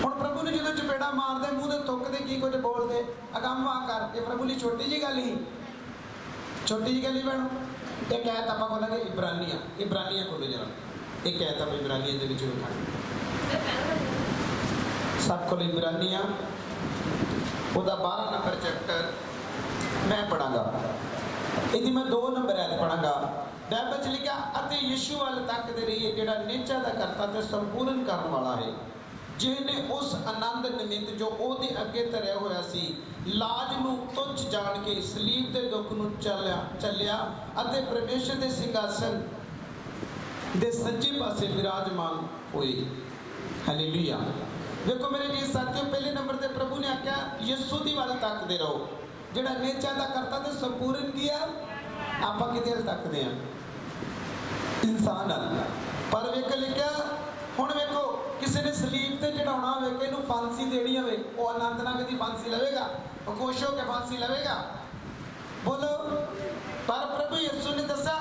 हुण प्रभु ने जो चपेड़ा मारते मूँह ते थुकते की कुछ बोलते अगम वाह कर ये प्रभु ली छोटी जी गल ही छोटी जी गल ही भैन एक ऐत आपां खोलांगे इब्रानियां खोलो जरा एक ऐत आप इब्रानियां दे विच उठाओ सब को इब्रानियां ਉਹਦਾ 12 नंबर चैप्टर मैं पढ़ांगा ਇਹਦੀ मैं 2 नंबर ऐत पढ़ांगा। बाइबल च लिखा ਅਤੇ यीशु ਵੱਲ ਤੱਕਦੇ ਰਹੀਏ ਜਿਹੜਾ ਨਿਹਚਾ ਦਾ ਕਰਤਾ ਤੇ ਸੰਪੂਰਨ ਕਰਨ ਵਾਲਾ ਹੈ ਜਿਹਨੇ ਉਸ ਆਨੰਦ ਨਿਮਿਤ ਜੋ ਉਹਦੇ ਅੱਗੇ ਧਰਿਆ ਹੋਇਆ ਸੀ ਲਾਜ ਨੂੰ ਤੁੱਛ ਜਾਣ ਕੇ ਸਲੀਬ ਦੇ ਦੁੱਖ ਨੂੰ ਚੱਲਿਆ ਅਤੇ ਪਰਮੇਸ਼ਰ ਦੇ ਸਿੰਘਾਸਨ ਦੇ ਸੱਜੇ ਪਾਸੇ ਵਿਰਾਜਮਾਨ ਹੋਏ। ਹਾਲੇਲੂਇਆ। देखो मेरे जी साथियों पहले नंबर पर प्रभु ने आख्या यीशु दी वाल तकते रहो जेड़ा नेचा दा करता ते संपूर्ण किया आपां किदे हल तकदे आ इंसान पर वेख लिखा हुण वेखो किसी ने सलीब ते चढ़ाउणा होवे कि इहनूं फांसी देनी होवे वो आनंद नाल कदी फांसी लवेगा वो खुश हो के फांसी लवेगा बोलो। पर प्रभु यीशु ने दसा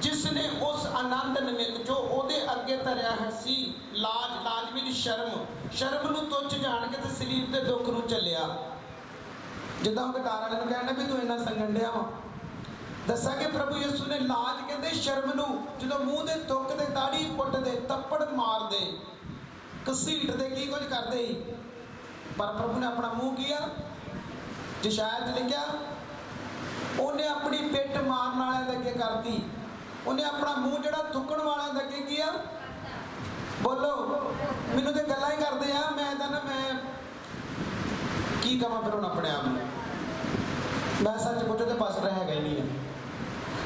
जिसने उस आनंद निमित्त जो ਉਹਦੇ ਅੱਗੇ ਧਰਿਆ ਹੈ ਸੀ ਲਾਜ ਵੀ ਸ਼ਰਮ ਨੂੰ ਤੁੱਛ ਜਾਣ ਕੇ ਤੇ ਸਲੀਬ ਦੇ ਦੁੱਖ ਨੂੰ ਚੱਲਿਆ। ਜਿੱਦਾਂ ਉਹ ਘਟਾਰ ਵਾਲੇ ਨੂੰ ਕਹਿੰਦਾ ਵੀ ਤੂੰ ਇੰਨਾ ਸੰਗਣ ਡਿਆ ਵਾ ਦੱਸਾਂ ਕਿ ਪ੍ਰਭੂ ਯਿਸੂ ਨੇ ਲਾਜ ਕਹਿੰਦੇ ਸ਼ਰਮ ਨੂੰ ਜਦੋਂ ਮੂੰਹ ਦੇ ਦੁੱਖ ਤੇ ਦਾੜੀ ਪੁੱਟਦੇ ਤੱਪੜ ਮਾਰਦੇ ਘਸੀਟਦੇ ਕੀ ਕੁਝ ਕਰਦੇ ਹੀ ਪਰ ਪ੍ਰਭੂ ਨੇ ਆਪਣਾ ਮੂੰਹ ਕੀਆ ਜੇ ਸ਼ਾਇਦ ਲਿਖਿਆ ਉਹਨੇ ਆਪਣੀ ਪਿੱਠ ਮਾਰਨ ਵਾਲਿਆਂ ਦੇ ਅੱਗੇ ਕਰਤੀ ਉਹਨੇ ਆਪਣਾ ਮੂੰਹ ਜਿਹੜਾ ਥੁੱਕਣ ਵਾਲਿਆਂ ਦੇ ਅੱਗੇ ਕੀਆ। ਬੋਲੋ ਮੈਨੂੰ ਤੇ ਗੱਲਾਂ ਹੀ ਕਰਦੇ ਆ ਮੈਂ ਤਾਂ ਨਾ ਮੈਂ ਕੀ ਕਹਾਂ ਫਿਰ ਹੁਣ ਆਪਣੇ ਆਪ ਨੂੰ ਮੈਂ ਸੱਚ ਪੁੱਛੋ ਤੇ ਬਸ ਰਿਹਾ ਹੈਗਾ ਹੀ ਨਹੀਂ ਹੈ।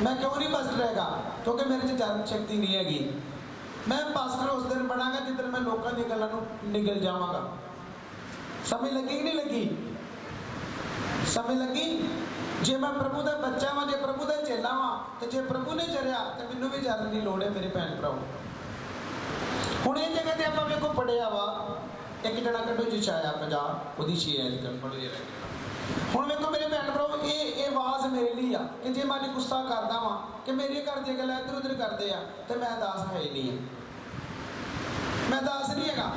मैं क्यों नहीं पास्टर रहेगा क्योंकि मेरे से जन शक्ति नहीं हैगी। मैं पास्टर उस दिन बनागा जिस दिन मैं लोगों की गल्लां नूं निगल जावांगा। समझ लगी कि नहीं लगी? समझ लगी? जे मैं प्रभु का बच्चा वां जे प्रभु का चेला वां तो जे प्रभु ने चरिया तो मैनूं भी चलण की लोड़ है मेरे भैन भराओ। हुण इह जगह ते आपां वेखो पढ़िया वा एक जना कड्डो जिछाया 50 ਉਹਦੀ 6 ਐ लिखण पढ़ो जरा। ਹੁਣ ਵੇਖੋ ਮੇਰੇ ਭੈਣ ਭਰਾਓ ਇਹ ਆਵਾਜ਼ ਮੇਰੇ ਲਈ ਆ ਕਿ ਜੇ ਮੈਂ ਗੁੱਸਾ ਕਰਦਾ ਵਾਂ ਕਿ ਮੇਰੇ ਘਰ ਦੀਆਂ ਗੱਲਾਂ ਇੱਧਰ ਉੱਧਰ ਕਰਦੇ ਆ ਤੇ ਮੈਂ ਦਾਸ ਹੈ ਹੀ ਨਹੀਂ ਮੈਂ ਦਾਸ ਨਹੀਂ ਹੈਗਾ।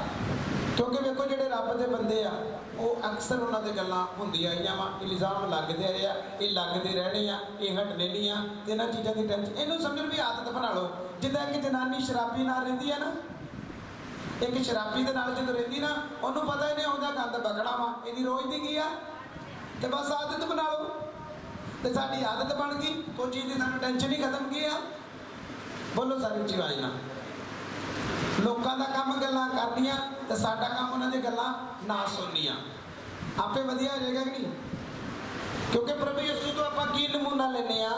ਕਿਉਂਕਿ ਵੇਖੋ ਜਿਹੜੇ ਰੱਬ ਦੇ ਬੰਦੇ ਆ ਉਹ ਅਕਸਰ ਉਹਨਾਂ ਦੇ ਗੱਲਾਂ ਹੁੰਦੀਆਂ ਆਈਆਂ ਵਾ ਇਲਜ਼ਾਮ ਲੱਗਦੇ ਰਹੇ ਆ ਇਹ ਲੱਗਦੇ ਰਹਿਣੇ ਆ ਇਹ ਹਟਣੇ ਨਹੀਂ ਆ ਤੇ ਇਹਨਾਂ ਚੀਜ਼ਾਂ ਦੀ ਟੈਨਸ਼ਨ ਇਹਨੂੰ ਸਮਝਣ ਵੀ ਆਦਤ ਬਣਾ ਲਓ। ਜਿੱਦਾਂ ਕਿ ਜਨਾਨੀ ਸ਼ਰਾਬੀ ਨਾਲ ਰਹਿੰਦੀ ਆ ਨਾ ਇੱਕ ਸ਼ਰਾਬੀ ਦੇ ਨਾਲ ਜਦੋਂ ਰਹਿੰਦੀ ਨਾ ਉਹਨੂੰ ਪਤਾ ਹੀ ਨਹੀਂ ਉਹਦਾ ਗੰਦ ਬਕਣਾ ਵਾ ਇਹਦੀ ਰੋਜ਼ ਦੀ ਕੀ ਆ ਤੇ ਬਸ ਆਦਤ ਬਣਾ ਲਓ ਤੇ ਸਾਡੀ ਆਦਤ ਬਣ ਗਈ ਉਹ ਚੀਜ਼ ਦੀ ਸਾਨੂੰ ਟੈਨਸ਼ਨ ਹੀ ਖਤਮ ਕੀ ਆ। ਬੋਲੋ ਸਾਰੀ ਚੀਜ਼ਾਂ ਨਾ ਲੋਕਾਂ ਦਾ ਕੰਮ ਗੱਲਾਂ ਕਰਨੀਆਂ ਤੇ ਸਾਡਾ ਕੰਮ ਉਹਨਾਂ ਦੀ ਗੱਲਾਂ ਨਾ ਸੁਣਨੀਆਂ ਆਪੇ ਵਧੀਆ ਹੋ ਜਾਏਗਾ ਕਿ ਨਹੀਂ। ਕਿਉਂਕਿ ਪ੍ਰਭੂ ਯਿਸੂ ਤੋਂ ਆਪਾਂ ਕੀ ਨਮੂਨਾ ਲੈਨੇ ਆ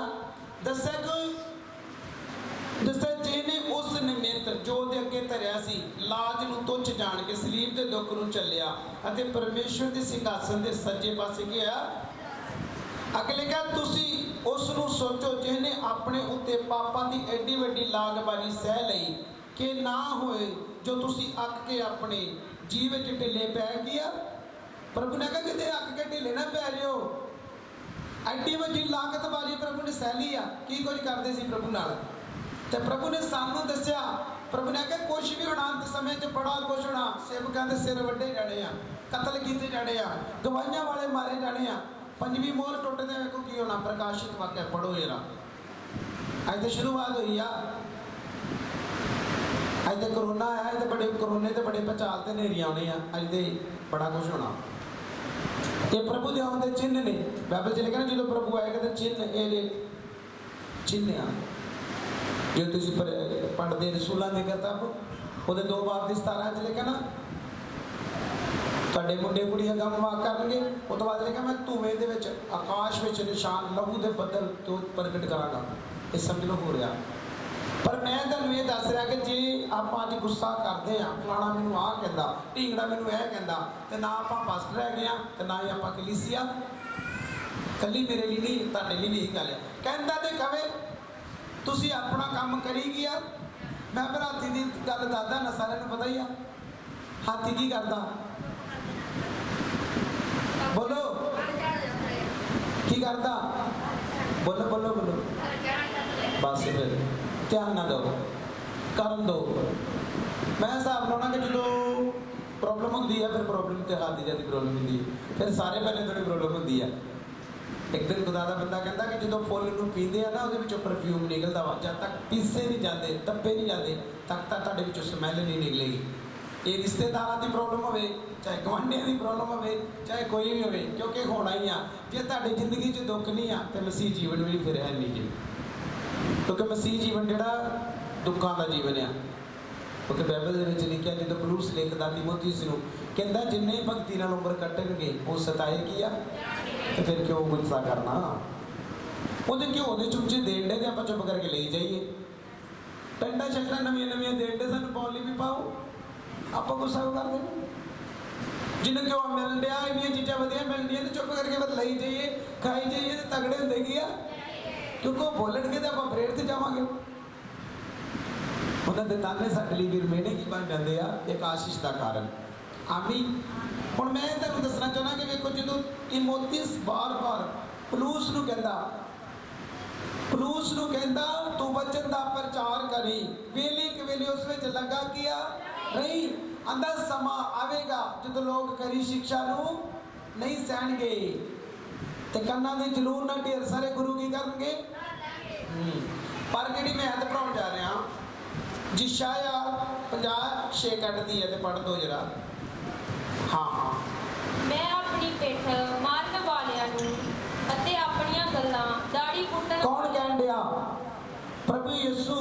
ਦੱਸਿਆ ਜਿਹਨੇ ਉਸ ਨਿਮਿਤ ਜੋ ਉਹਦੇ ਅੱਗੇ ਧਰਿਆ ਸੀ ਲਾਜ ਨੂੰ ਤੁੱਛ ਜਾਣ ਕੇ ਸਲੀਬ ਦੇ ਦੁੱਖ ਨੂੰ ਚੱਲਿਆ ਅਤੇ ਪਰਮੇਸ਼ਵਰ ਦੇ ਸਿੰਘਾਸਨ ਦੇ ਸੱਜੇ ਪਾਸੇ ਗਿਆ अगले कहा तुसी उस नूं सोचो जिहने अपने उत्ते पापां दी एडी वड्डी लागबाजी सह लई कि ना होए जो तुसी अक के अपने जीव च ढिले पै गया। प्रभु ने कहा कि अक के ढिले ना पै जाओ। एडी वड्डी लागतबाजी प्रभु ने सह ली आ। की कुछ करते सी प्रभु नाल ते प्रभु ने सानू दस्या। प्रभु ने कहा कुछ भी होना अंत समय च बड़ा कुछ होना। सेवकां दे सिर वड्डे जाने आ, कतल किए जाने आ, गवाहियां वाले मारे जाने आ। पंजवीं मोहर टुटदे वेखो की होना। प्रकाशित वाक्य पढ़ो जरा। अज तो शुरुआत हुई आ। अज तो करोना आया, अज तो बड़े करोने तो बड़े भचाल ते नेरियां आने आ। अज तो बड़ा कुछ होना। ये प्रभु दे आउण दे चिन्ह ने। बाइबल च लिखा ना जो प्रभु आएगा तो चिन्ह ये चिन्ह आ जो तुम पढ़ते रसूलों की किताब वो 2 बाब 17 लिखा ना तुहाडे मुंडे कुड़ियां गम वाक करनगे। उस तो बाद लिखा मैं धुएं दे विच आकाश विच निशान लहू दे बदल तो प्रगट करांगा। ये समझ लो हो रहा। पर मैं तुहानूं ये दस रहा कि जे आपां अज गुस्सा करते हैं फलाना मैनूं आ कहंदा ढींगड़ा मैनूं यह कहंदा ते ना आपां पास्टर हैगे आ ते ना ही आपां कलीसिया। कली मेरे लिए नहीं तुहाडे लिए नहीं गल कहंदा ते कवे तुसी अपना काम करी गया। मैं फिर हाथी की गल दसदा ना सारे नूं पता ही आ। हाथी की करदा बोलो की करदा बोलो बोलो बोलो बस फिर ध्यान ना दो करन दो। मैं हिसाब लाना कि जो प्रॉब्लम होंगी है फिर प्रॉब्लम ते हाथी ज़्यादा प्रॉब्लम होंगी है फिर सारे पहले थोड़ी प्रॉब्लम होंगी है। एक दिन खुदा का बंदा कहता कि जो फुल नूं पींदे आ ना वो परफ्यूम निकलता वा जब तक पीसे नहीं जाते दब्बे नहीं जाते तब तक तुहाडे विचों स्मैल नहीं निकलेगी। ये रिश्तेदारों की प्रॉब्लम हो चाहे गुआढ़ियों की प्रॉब्लम हो चाहे कोई भी हो क्योंकि होना ही आ। जे तुहाडी जिंदगी च दुख नहीं आ तो मसीह जीवन भी फिर है नहीं जी। क्योंकि मसीह जीवन जिहड़ा दुखों का जीवन आ। क्योंकि बाइबल दे विच लिखिआ जो पौलुस लिखदा तीमुथियुस नूं कहंदा जिन्ने भगती नाल उम्र कट्टणगे वो सताए की आ तो फिर क्यों गुस्सा करना। वो घ्यो के चुमचे देन डे आप चुप करके ले जाइए। पेंटा शक्टा नवी नवी देन डे सूँ पाने भी पाओ आप गुस्सा कर दें। जिन्हें घ्यो मिल रहा इन चीज़ा वधिया मिल दी तो चुप करके बस लाई जाइए खाई जाइए तो तगड़े होंगे की आ क्योंकि वो बोलणगे तो आप प्रेर से जावांगे। उन्होंने ताने साडे लई वीर मेहने की बन जाते हैं एक आशीष का कारण। आमीन। हुण मैं तुहानूं दसना चाहना कि वेखो जो तीमुथियुस बार बार पौलुस नूं कहंदा तू वचन का प्रचार करी वेले कि वेले उस विच लगा किया नहीं आंदा समा आवेगा जो लोग करी शिक्षा नूं नहीं सहणगे ते कन्नां दे जलून नाल ढेर सारे गुरु की करनगे। पर जिहड़ी मैं ऐत पढ़ाउण जा रहा जिशाया 50:6 कटदी है तो पढ़ दो जरा। हाँ हाँ मैं अपनी पिठ मारन वालियां नूं अते अपनियां गल्लां दाढ़ी पुੱਟਣ कौन कहन दिया प्रभु यीशु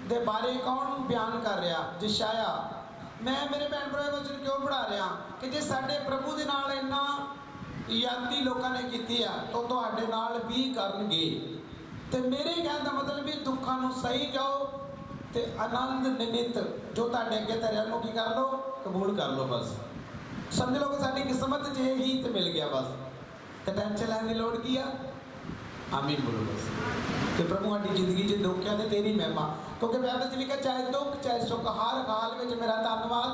दे बारे कौन बयान कर रहा जिशाया। मैं मेरे भैन भरा वचन क्यों पढ़ा रहा कि जे साडे प्रभु दे नाल इन्ना यादी लोगों ने की तो तुहाडे नाल भी करनगे। ते मेरे कहने का मतलब भी दुखों नूं सही जाओ ते आनंद निमित जो तुहाडे अगे धरिया नूं की कर लो कबूल कर लो। बस समझ लो कि साडी किस्मत च यही तो मिल गया बस तो टेंशन लैने की लोड़ की आ। आमीन बोलो बस। तो प्रभु साडी जिंदगी च दुख है तो तेरी महिमा क्योंकि बाइबल च लिखा चाहे दुख चाहे सुख हर हाल में मेरा धन्नवाद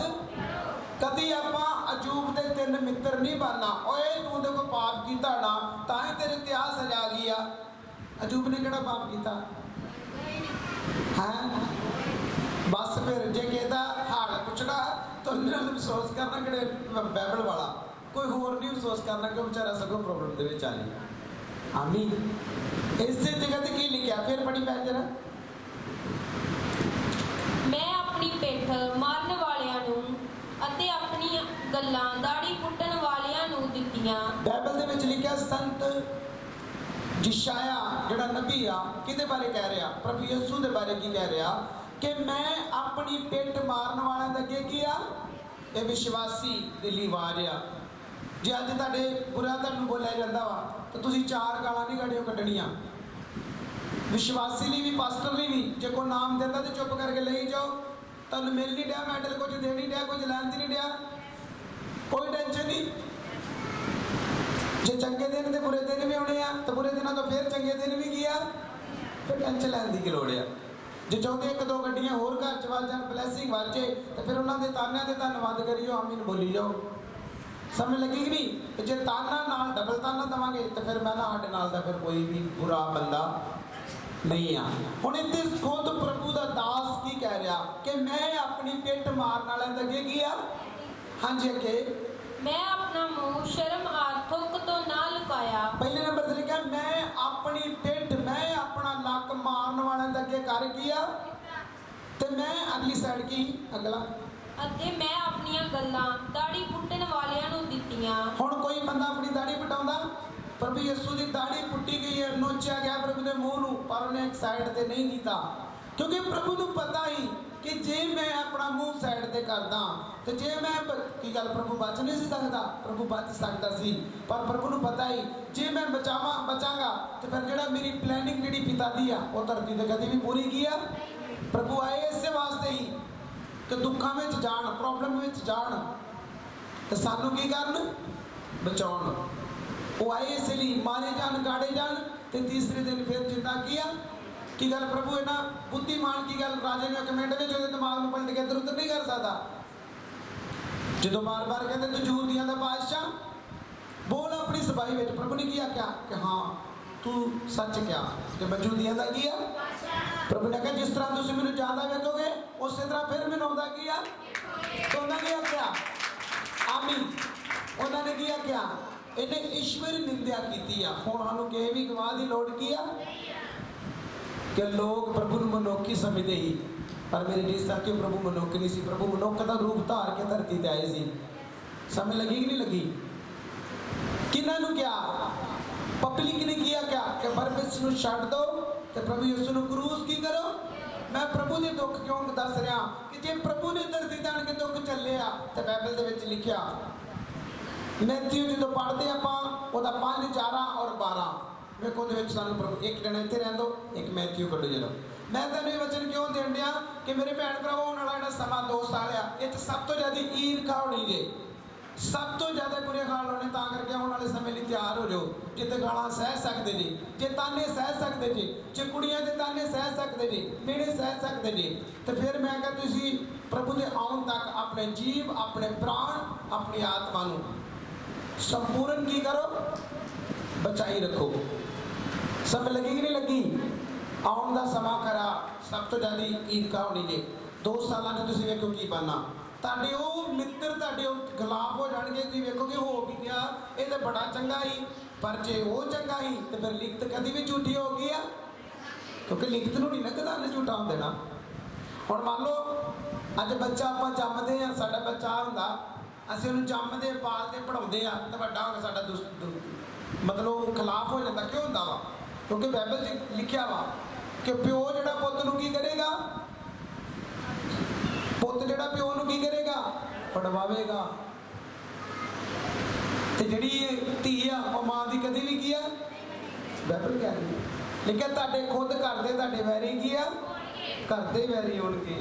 कभी आपां अजूब के 3 मित्र नहीं बनना। ओए तू तो कोई पाप किया ना तां तेरे इतिहास सजा गई आ। अजूब ने किहड़ा पाप किया है। बस फिर जे कहता हाल पुछना तो अफसोस करना कि बाइबल वाला कोई होर नहीं अफसोस करना कि बेचारा सगों प्रॉब्लम दे विच आ जाए। आमीन। इस जगह ते की लिखा फिर बड़ी पै जरा मैं अपनी पिठ मारन वालियां नूं अते अपनी गल्लां दाढ़ी पुੱਟਣ वालियां नूं दित्तियां। बाइबल दे विच लिखा संत जिशाया जिहड़ा नबी आ किहदे बारे कह रहा प्रभु यीशु दे बारे की कह रहा कि मैं अपनी पिठ मारन वाले अगे की आ ये विश्वासी दिली आवाज आ। जे अज तुहाडे बुरा तुहानूं बोलिया जांदा वा तो तुसीं 4 गालां नहीं गाड़ियों कड्ढणियां। विश्वासी लिए भी पास्टर लिए भी जे कोई नाम देता तो चुप करके ले जाओ। तुहानूं मिल नहीं दिया मैडल कुछ दे नहीं दिया कुछ लैंदी नहीं दिया कोई टेंशन नहीं। जे चंगे दिन ते बुरे दिन भी आने आ तो बुरे दिनों तो फिर चंगे दिन भी गया, फिर टेंशन लैन की लोड़ आ। जे चाहते एक दो गड्डियां होर घर च वज जान, ब्लैसिंग वज जाए, तो फिर उन्होंने तानिया के धन्नवाद करियो, आमीन बोली जाओ। समझ लगी कि नहीं? तो जे ताना नाल डबल ताना देवांगे तो फिर मैं ना साडे नाल दा फिर कोई भी बुरा बंदा नहीं आ। हुण इत्थे खुद प्रभु दा दास की कह रहा कि मैं अपनी पिठ मारन वाले दे अगे की आ। हाँ जी अगे, मैं अपना मुंह शर्म आर्थुक तो ना लुकाया। पहले नंबर से लिखा मैं अपनी पिठ, मैं अपना लक मारन वाले दे अगे कर किया। ते मैं अगली साइड की अगला, ਅਤੇ ਮੈਂ ਆਪਣੀਆਂ ਗੱਲਾਂ ਦਾੜੀ ਪੁੱਟਣ ਵਾਲਿਆਂ ਨੂੰ ਦਿੱਤੀਆਂ। हुण कोई बंदा अपनी दाढ़ी पटाउंदा, प्रभु यीशु की दाढ़ी पुट्टी गई है, नोचिया गया प्रभु के मुंह नूं, पर उन्हें एक साइड ते नहीं कीता, क्योंकि प्रभु नूं पता ही कि जे मैं अपना मुंह साइड ते करदा तो जे मैं की गल प्रभु बच नहीं सी सकदा, प्रभु बच सकदा सी, पर प्रभु नूं पता ही जे मैं बचांगा तो फिर जिहड़ा मेरी प्लैनिंग जिहड़ी पिता दी आ वो धरती ते कदी भी पूरी की आ। प्रभु आए इस वास्ते ही कि दुखों में जान, प्रॉब्लम में जान, तो सानू की करन, बचाउण। वो आए इसलिए मारे जान, गाड़े जान, तो तीसरे दिन फिर जिंदा किया। की गल प्रभु है ना बुद्धिमान की गल, राजे ने कमेंट में जो दिमाग में पलट के इधर उधर नहीं कर सकता। जो बार बार कहते तू यहूदियों का बादशाह बोल अपनी सफाई में, प्रभु ने किया क्या कि हाँ तू सच क्या कि मैं यहूदियों का किया। प्रभु ने कहा जिस तरह तुम मैंने ज्यादा वेखोगे उस तरह फिर मैंने आउंदा किया। तो उन्होंने किया क्या? आमीन। उन्होंने किया क्या? इन्हें ईश्वर निंदा की। हुण सानूं किसी भी गवाह की लोड़ की आ कि लोग प्रभु नूं मनुक्ख ही समझदे ही, पर मेरे जिस तरह कि प्रभु मनुक्ख नहीं सी, प्रभु मनुक्ख का रूप धार के धरती ते आए सी। समझ लगी कि नहीं लगी? किन्हां नूं क्या? पब्लिक ने किया क्या कि बरबस नूं छड्ड दो तो प्रभु यीशु नूं क्रूस की करो। मैं प्रभु के दुख क्यों दस रहा कि जे प्रभु ने धरती ते आण के दुख झल्ले आ तो बाइबल दे विच लिखिया मैथ्यू जो पढ़ते आपां ओहदा 5, 4 और 12 वेखो दे विच सानूं प्रभु एक जणा इत्थे रहिंदो, एक मैथ्यू कढो जरा। मैं तुहानूं ये वचन क्यों देण दिया कि मेरे भैन भरावो आउण वाला जिहड़ा समा 2 साल आ इह सब तो ज़्यादा ईर्खा होनी जे, सब तो ज़्यादा बुरे हाल होने, तां करके आने वाले समय लिए तैयार हो जाओ। जिते गालां सह सकते जी, जे ताने सह सकते जी, जे कुड़ियां दे ताने सह सकते जी, मेरे सह सकते जी, तो फिर मैं कहा तुसीं प्रभु के आउण तक अपने जीव, अपने प्राण, अपनी आत्मा नूं संपूर्ण की करो, बचाई रखो। समझ लगी कि नहीं लगी? आउण दा समा खरा सब तो ज़्यादा ईर्खा होनी जी। 2 सालां च तुसीं वेखो की बनना, ताडे वो मित्र ताडे खिलाफ हो जाएंगे। तुसीं वेखोगे हो भी गया ये तो बड़ा चंगा ही, पर जे वो चंगा ही तो फिर लिखत कभी भी झूठी हो गई है, क्योंकि लिखत नूं नहीं ना कदां झूठा होंदे ना। हुण मान लो अज बच्चा आपां जम्मदे आ, साडा बच्चा हुंदा, असीं उहनूं जम्मदे पालदे पढ़ाउंदे आ तो वड्डा हो के साडा मतलब खिलाफ हो जाता। क्यों होंदा वा? क्योंकि बाइबल च लिखिया वा कि प्यो जिहड़ा पुੱਤ नूं की करेगा, पुੱਤ जिहड़ा प्यो नूं की करेगा, पढ़वावेगा। ते जिहड़ी धी आ वो मां दी कदी भी की आ, बाइबल कह रही है। लिखिया तुहाडे खुद घर दे तुहाडे वैरी की आ, घर दे वैरी होणगे।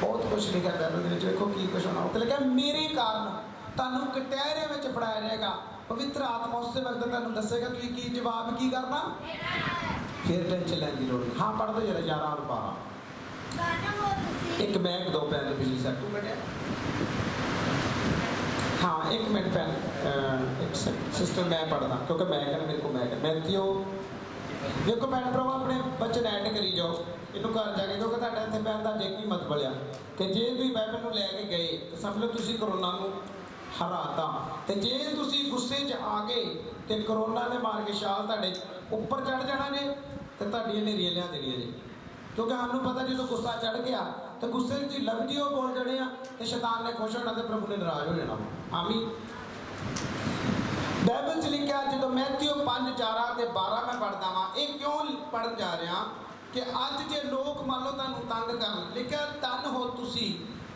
बहुत कुछ लिखा बाइबल दे विच, देखो की कुछ होना। तो लिखिया मेरे कारण तुहानूं कटहरे विच पढ़ाया जाएगा, पवित्र आत्मा उस वक्त तुहानूं दसेगा कि की जवाब की करना, फिर टेंशन लैण दी लोड़ नहीं। हाँ पढ़ दो जरा 11 और 12। एक बैग 2 पैन बिजली सेट तू बैठे। हाँ 1 मिनट पैन, एक सिस्टर मैं पढ़ना क्योंकि मैं कहना मेरे को मैथ्यू देखो भैन भराओ अपने बचन ऐड करी जाओ इनू घर जाके, क्योंकि तुहाडा इत्थे बैन दा जे की मत बलिया कि जे तुसीं बाइबल नूं लैके गए तो समझ लो तुसीं करोना नूं हराता, तो जे तुसीं गुस्से च आ गए तो करोना ने मार के छाल तुहाडे उपर चढ़ जाना जे, तो तुहाडीआं नेरियां लिया देणियां जे। क्योंकि सानूं पता जो गुस्सा चढ़ गया तो गुस्से की लफ्ज़ वो बोल जाने तो शैतान ने खुश होना तो प्रभु ने नाराज हो जाना। आमीन। बाइबल च लिखा जो मैथ्यू 5, 4 ते 12 मैं पढ़दा वां, ये क्यों पढ़न जा रहा कि अज जे लोग मान लो तुहानूं तंग करन, लिखा धन हो तुसीं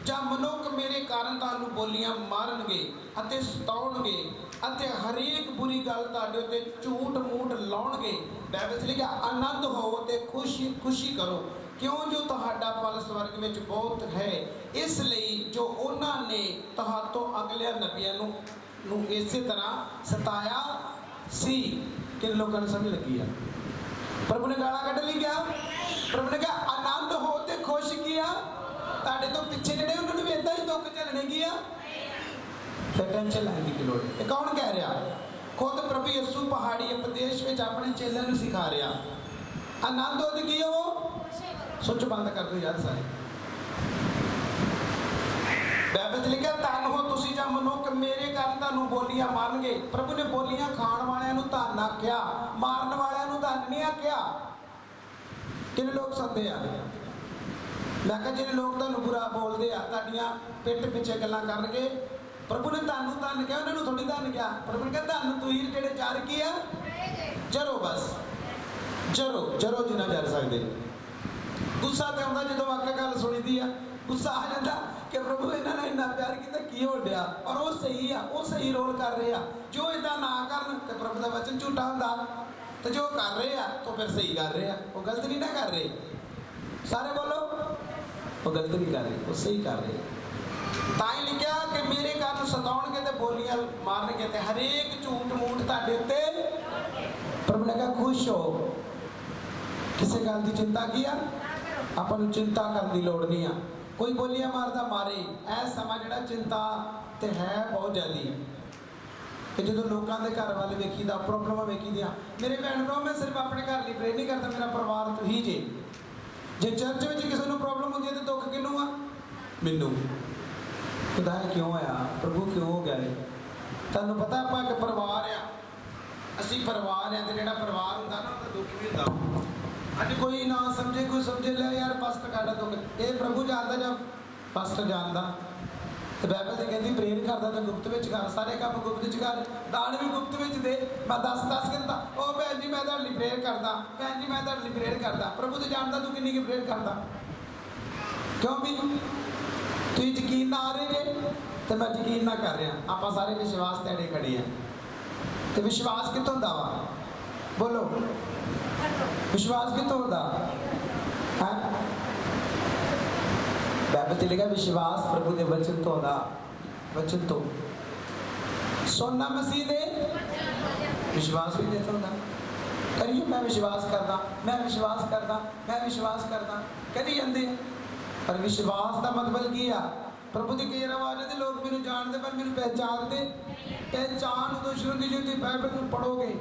ਜਾਂ ਮਨੁੱਖ ਮੇਰੇ ਕਾਰਨ ਤੁਹਾਨੂੰ ਬੋਲੀਆਂ ਮਾਰਨਗੇ ਅਤੇ ਸਤਾਉਣਗੇ ਅਤੇ ਹਰੇਕ ਬੁਰੀ ਗੱਲ ਤੁਹਾਡੇ ਉੱਤੇ ਝੂਠ ਮੂਠ ਲਾਉਣਗੇ। ਬਾਈਬਲ 'ਚ ਲਿਖਿਆ ਆਨੰਦ ਹੋਵੋ ਤੇ ਖੁਸ਼ੀ ਕਰੋ ਕਿਉਂ ਜੋ ਤੁਹਾਡਾ ਫਲ ਸਵਰਗ ਵਿੱਚ ਬਹੁਤ ਹੈ। ਇਸ ਲਈ ਜੋ ਉਹਨਾਂ ਨੇ ਤੁਹਾਤੋਂ ਅਗਲੇ ਨਬੀਆਂ ਨੂੰ ਨੂੰ ਇਸੇ ਤਰ੍ਹਾਂ ਸਤਾਇਆ ਸੀ। ਕਿੰਨੇ ਲੋਕਾਂ ਨੂੰ ਸਮਝ ਲੱਗੀ ਆ? ਪ੍ਰਭੂ ਨੇ ਗਾਲਾਂ ਕੱਢ ਲਈ ਗਿਆ। ਪ੍ਰਭੂ ਨੇ ਕਿਹਾ ਆਨੰਦ ਹੋ ਤੇ ਖੁਸ਼ ਕੀਆ। ਤੁਹਾਡੇ ਤੋਂ ਪਿੱਛੇ ਜਿਹੜੇ ਉਹਨਾਂ ਨੂੰ ਵੀ ਏਦਾਂ ਹੀ ਦੁੱਖ ਝੱਲਣੇ ਗਿਆ। ਫਿਰ ਟੈਨਸ਼ਨ ਲੈਣ ਦੀ ਕੀ ਲੋੜ? ਇਹ ਕੌਣ ਕਹਿ ਰਿਹਾ? ਖੁਦ ਪ੍ਰਭੂ ਯਿਸੂ ਪਹਾੜੀ ਉਪਦੇਸ਼ ਵਿੱਚ ਆਪਣੇ ਚੇਲਿਆਂ ਨੂੰ ਸਿਖਾ ਰਿਹਾ। ਆਨੰਦ ਹੋ ਤੇ ਕੀ ਹੋ? ਸੁੱਚ ਬੰਦ ਕਰ ਦਿਓ ਯਾਰ ਸਾਰੇ। ਬਾਈਬਲ 'ਚ ਲਿਖਿਆ ਧੰਨ ਹੋ ਤੁਸੀਂ ਜਾਂ ਮਨੁੱਖ ਮੇਰੇ ਕਾਰਨ ਤੁਹਾਨੂੰ ਬੋਲੀਆਂ ਮਾਰਨਗੇ। ਪ੍ਰਭੂ ਨੇ ਬੋਲੀਆਂ ਖਾਣ ਵਾਲਿਆਂ ਨੂੰ ਧੰਨ ਆਖਿਆ, ਮਾਰਨ ਵਾਲਿਆਂ ਨੂੰ ਧੰਨ ਨਹੀਂ ਆਖਿਆ। ਕਿੰਨੇ ਲੋਕ ਸੁਣਦੇ ਆ? ਮੈਂ ਕਿਹਾ ਜਿਹੜੇ ਲੋਕ ਤੁਹਾਨੂੰ ਬੁਰਾ ਬੋਲਦੇ ਆ, ਤੁਹਾਡੀਆਂ ਪਿੱਠ ਪਿੱਛੇ ਗੱਲਾਂ ਕਰਨਗੇ, ਪ੍ਰਭੂ ਨੇ ਤੁਹਾਨੂੰ ਧੰਨ ਕਿਹਾ, ਉਹਨਾਂ ਨੂੰ ਥੋੜੀ ਧੰਨ ਕਿਹਾ। ਪ੍ਰਭੂ ਨੇ ਕਿਹਾ ਧੰਨ ਤੁਸੀਂ ਜਿਹੜੇ ਜਰ ਕੀ ਆ, ਜਰੋ ਬਸ, ਜਰੋ ਜਰੋ ਜਿੰਨਾ ਜਰ ਸਕਦੇ। ਗੁੱਸਾ ਤੇ ਆਉਂਦਾ ਜਦੋਂ ਵਾਕਿਆ ਗੱਲ ਸੁਣੀਦੀ ਆ, ਗੁੱਸਾ ਆ ਜਾਂਦਾ ਕਿ ਪ੍ਰਭੂ ਇਹਨਾਂ ਨੇ ਇੰਨਾ ਪਿਆਰ ਕੀਤਾ, ਕੀ ਹੋ ਡਿਆ? ਔਰ ਉਹ ਸਹੀ ਆ, ਉਹ ਸਹੀ ਰੋਲ ਕਰ ਰਹੇ ਆ। ਜੋ ਇਦਾਂ ਨਾ ਕਰਨ ਤੇ ਪ੍ਰਭੂ ਦਾ ਵਚਨ ਝੂਠਾ ਹੁੰਦਾ, ਤੇ ਜੋ ਕਰ ਰਹੇ ਆ ਤਾਂ ਫਿਰ ਸਹੀ ਕਰ ਰਹੇ ਆ। ਉਹ ਗਲਤ ਨਹੀਂ ਨਾ ਕਰ ਰਹੇ। ਸਾਰੇ ਬੋਲੋ, ਉਹ ਗਲਤ ਨਹੀਂ ਕਰ ਰਹੇ, ਉਹ ਸਹੀ ਕਰ ਰਹੇ। ਤਾਂ ਹੀ ਲਿਖਿਆ ਕਿ ਮੇਰੇ ਕਾਰਨ ਸਤਾਉਣਗੇ ਤੇ ਬੋਲੀਆਂ ਮਾਰਨਗੇ ਤੇ ਹਰੇਕ ਝੂਠ ਮੂਠ ਤੁਹਾਡੇ ਉੱਤੇ। ਪ੍ਰਭੂ ਨੇ ਕਿਹਾ ਖੁਸ਼ ਹੋ। ਕਿਸੇ ਗੱਲ ਦੀ ਚਿੰਤਾ ਕੀ ਆ? ਆਪਾਂ ਨੂੰ ਚਿੰਤਾ ਕਰਨ ਦੀ ਲੋੜ ਨਹੀਂ ਆ। ਕੋਈ ਬੋਲੀਆਂ ਮਾਰਦਾ ਮਾਰੇ। ਇਹ ਸਮਾਂ ਜਿਹੜਾ ਚਿੰਤਾ ਤੇ ਹੈ ਬਹੁਤ ਜ਼ਿਆਦੀ ਕਿ ਜਦੋਂ ਲੋਕਾਂ ਦੇ ਘਰ ਵੱਲ ਵੇਖੀਦਾ, ਪ੍ਰੋਬਲਮਾਂ ਵੇਖੀਦੀਆਂ। ਮੇਰੇ ਭੈਣ ਭਰਾ, ਮੈਂ ਸਿਰਫ ਆਪਣੇ ਘਰ ਲਈ ਪ੍ਰੇ ਨਹੀਂ ਕਰਦਾ, ਮੇਰਾ ਪਰਿਵਾਰ ਤੁਸੀਂ ਜੇ ਚਰਚ ਵਿੱਚ ਕਿਸੇ ਨੂੰ ਪ੍ਰੋਬਲਮ ਹੁੰਦੀ ਹੈ ਤੇ ਦੁੱਖ ਕਿਹਨੂੰ ਆ? ਮੈਨੂੰ। ਖੁਦਾ ਕਿਉਂ ਆਇਆ? ਪ੍ਰਭੂ ਕਿਉਂ ਹੋ ਗਿਆ? ਤੁਹਾਨੂੰ ਪਤਾ ਆਪਾਂ ਇੱਕ ਪਰਿਵਾਰ ਆ, ਅਸੀਂ ਪਰਿਵਾਰ ਆ, ਤੇ ਜਿਹੜਾ ਪਰਿਵਾਰ ਹੁੰਦਾ ਨਾ ਉਹਦਾ ਦੁੱਖ ਵੀ ਹੁੰਦਾ। ਅੱਜ ਕੋਈ ਨਾ ਸਮਝੇ, ਕੋਈ ਸਮਝੇ ਲੈ ਯਾਰ ਪਾਸਟਰ ਕਾਡਾ ਦੁੱਖ। ਇਹ ਪ੍ਰਭੂ ਜਾਣਦਾ ਜਾਂ ਪਾਸਟਰ ਜਾਣਦਾ? ਤੇ ਬਾਈਬਲ ਤੇ ਕਹਿੰਦੀ ਪ੍ਰੇਰ ਕਰਦਾ ਤਾਂ ਗੁਪਤ ਵਿੱਚ ਕਰ, ਸਾਰੇ ਕੰਮ ਗੁਪਤ ਵਿੱਚ ਕਰ, ਦਾਨ ਵੀ ਗੁਪਤ ਵਿੱਚ ਦੇ। ਮੈਂ ਦੱਸ ਕੇ ਦਿੰਦਾ, ਉਹ ਭੈਣ ਜੀ ਮੈਂ ਤੁਹਾਡੇ ਲਈ ਪ੍ਰੇਰ ਕਰਦਾ, ਭੈਣ ਜੀ ਮੈਂ ਤੁਹਾਡੇ ਲਈ ਪ੍ਰੇਰ ਕਰਦਾ। ਪ੍ਰਭੂ ਤੇ ਜਾਣਦਾ ਤੂੰ ਕਿੰਨੀ ਕੀ ਪ੍ਰੇਰ ਕਰਦਾ। ਕਿਉਂ ਵੀ ਤੁਸੀਂ ਯਕੀਨ ਨਾ ਆ ਰਹੇ ਜੇ ਤੇ ਮੈਂ ਯਕੀਨ ਨਾ ਕਰ ਰਿਹਾ। ਆਪਾਂ ਸਾਰੇ ਵਿਸ਼ਵਾਸ ਤੇ ਅੜੇ ਖੜੇ ਆ। ਤੇ ਵਿਸ਼ਵਾਸ ਕਿੱਥੋਂ ਹੁੰਦਾ ਵਾ? ਬੋਲੋ, ਵਿਸ਼ਵਾਸ ਕਿੱਥੋਂ ਹੁੰਦਾ ਹੈ? ਬਾਈਬਲ 'ਚ ਲਿਖਿਆ ਵਿਸ਼ਵਾਸ ਪ੍ਰਭੂ ਦੇ ਵਚਨ ਤੋਂ ਹੁੰਦਾ। ਵਚਨ ਤੋਂ ਸੁਣਨਾ ਮਸੀਹ ਦੇ ਵਿਸ਼ਵਾਸ ਵੀ ਦੇ ਹੁੰਦਾ। ਕਰੀਏ ਮੈਂ ਵਿਸ਼ਵਾਸ ਕਰਦਾ, ਮੈਂ ਵਿਸ਼ਵਾਸ ਕਰਦਾ, ਮੈਂ ਵਿਸ਼ਵਾਸ ਕਰਦਾ ਕਰੀ ਜਾਂਦੇ। ਪਰ ਵਿਸ਼ਵਾਸ ਦਾ ਮਤਲਬ ਕੀ ਆ? ਪ੍ਰਭੂ ਦੀ ਕਈ ਆਵਾਜ਼ ਦੇ ਲੋਕ ਮੈਨੂੰ ਜਾਣਦੇ ਪਰ ਮੈਨੂੰ ਪਹਿਚਾਣਦੇ। ਪਹਿਚਾਣ ਉਦੋਂ ਸ਼ੁਰੂ ਹੁੰਦੀ ਜਦੋਂ ਤੁਸੀਂ ਬਾਈਬਲ ਨੂੰ ਪੜ੍ਹੋਗੇ,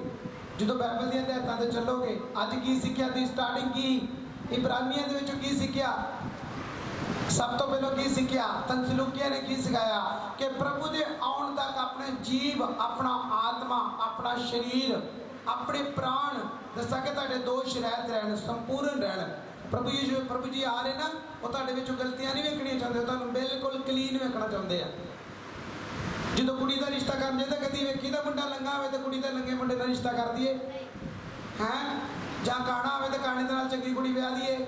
ਜਦੋਂ ਬਾਈਬਲ ਦੀਆਂ ਹਦਾਇਤਾਂ ਤੇ ਚੱਲੋਗੇ। ਅੱਜ ਕੀ ਸਿੱਖਿਆ ਦੀ ਸਟਾਰਟਿੰਗ ਕੀ? ਇਬਰਾਨੀਆਂ ਦੇ ਵਿੱਚੋਂ ਕੀ ਸਿੱਖਿਆ? ਸਭ ਤੋਂ ਪਹਿਲਾਂ ਕੀ ਸਿੱਖਿਆ? ਤਸਲੂਕੀਆਂ ਨੇ ਕੀ ਸਿਖਾਇਆ ਕਿ ਪ੍ਰਭੂ ਦੇ ਆਉਣ ਤੱਕ ਆਪਣੇ ਜੀਵ, ਆਪਣਾ ਆਤਮਾ, ਆਪਣਾ ਸਰੀਰ, ਆਪਣੇ ਪ੍ਰਾਣ ਦੱਸਾਂ ਕਿ ਤੁਹਾਡੇ ਦੋਸ਼ ਰਹਿਤ ਰਹਿਣ, ਸੰਪੂਰਨ ਰਹਿਣ। ਪ੍ਰਭੂ ਜੀ ਆ ਰਹੇ ਨਾ, ਉਹ ਤੁਹਾਡੇ ਵਿੱਚੋਂ ਗਲਤੀਆਂ ਨਹੀਂ ਵੇਖਣੀਆਂ ਚਾਹੁੰਦੇ, ਤੁਹਾਨੂੰ ਬਿਲਕੁਲ ਕਲੀਨ ਵੇਖਣਾ ਚਾਹੁੰਦੇ ਆ। ਜਦੋਂ ਕੁੜੀ ਦਾ ਰਿਸ਼ਤਾ ਕਰਨ ਜਾਂਦਾ, ਕਦੀ ਵੇਖੀ ਦਾ ਮੁੰਡਾ ਲੰਗਾ ਹੋਵੇ ਤੇ ਕੁੜੀ ਦਾ ਲੰਗੇ ਮੁੰਡੇ ਦਾ ਰਿਸ਼ਤਾ ਕਰ ਦਈਏ ਹੈ? ਜਾਂ ਕਾਣਾ ਹੋਵੇ ਤੇ ਕਾਣੇ ਦੇ ਨਾਲ ਚੰਗੀ ਕੁੜੀ ਵਿਆਹ ਦਈਏ?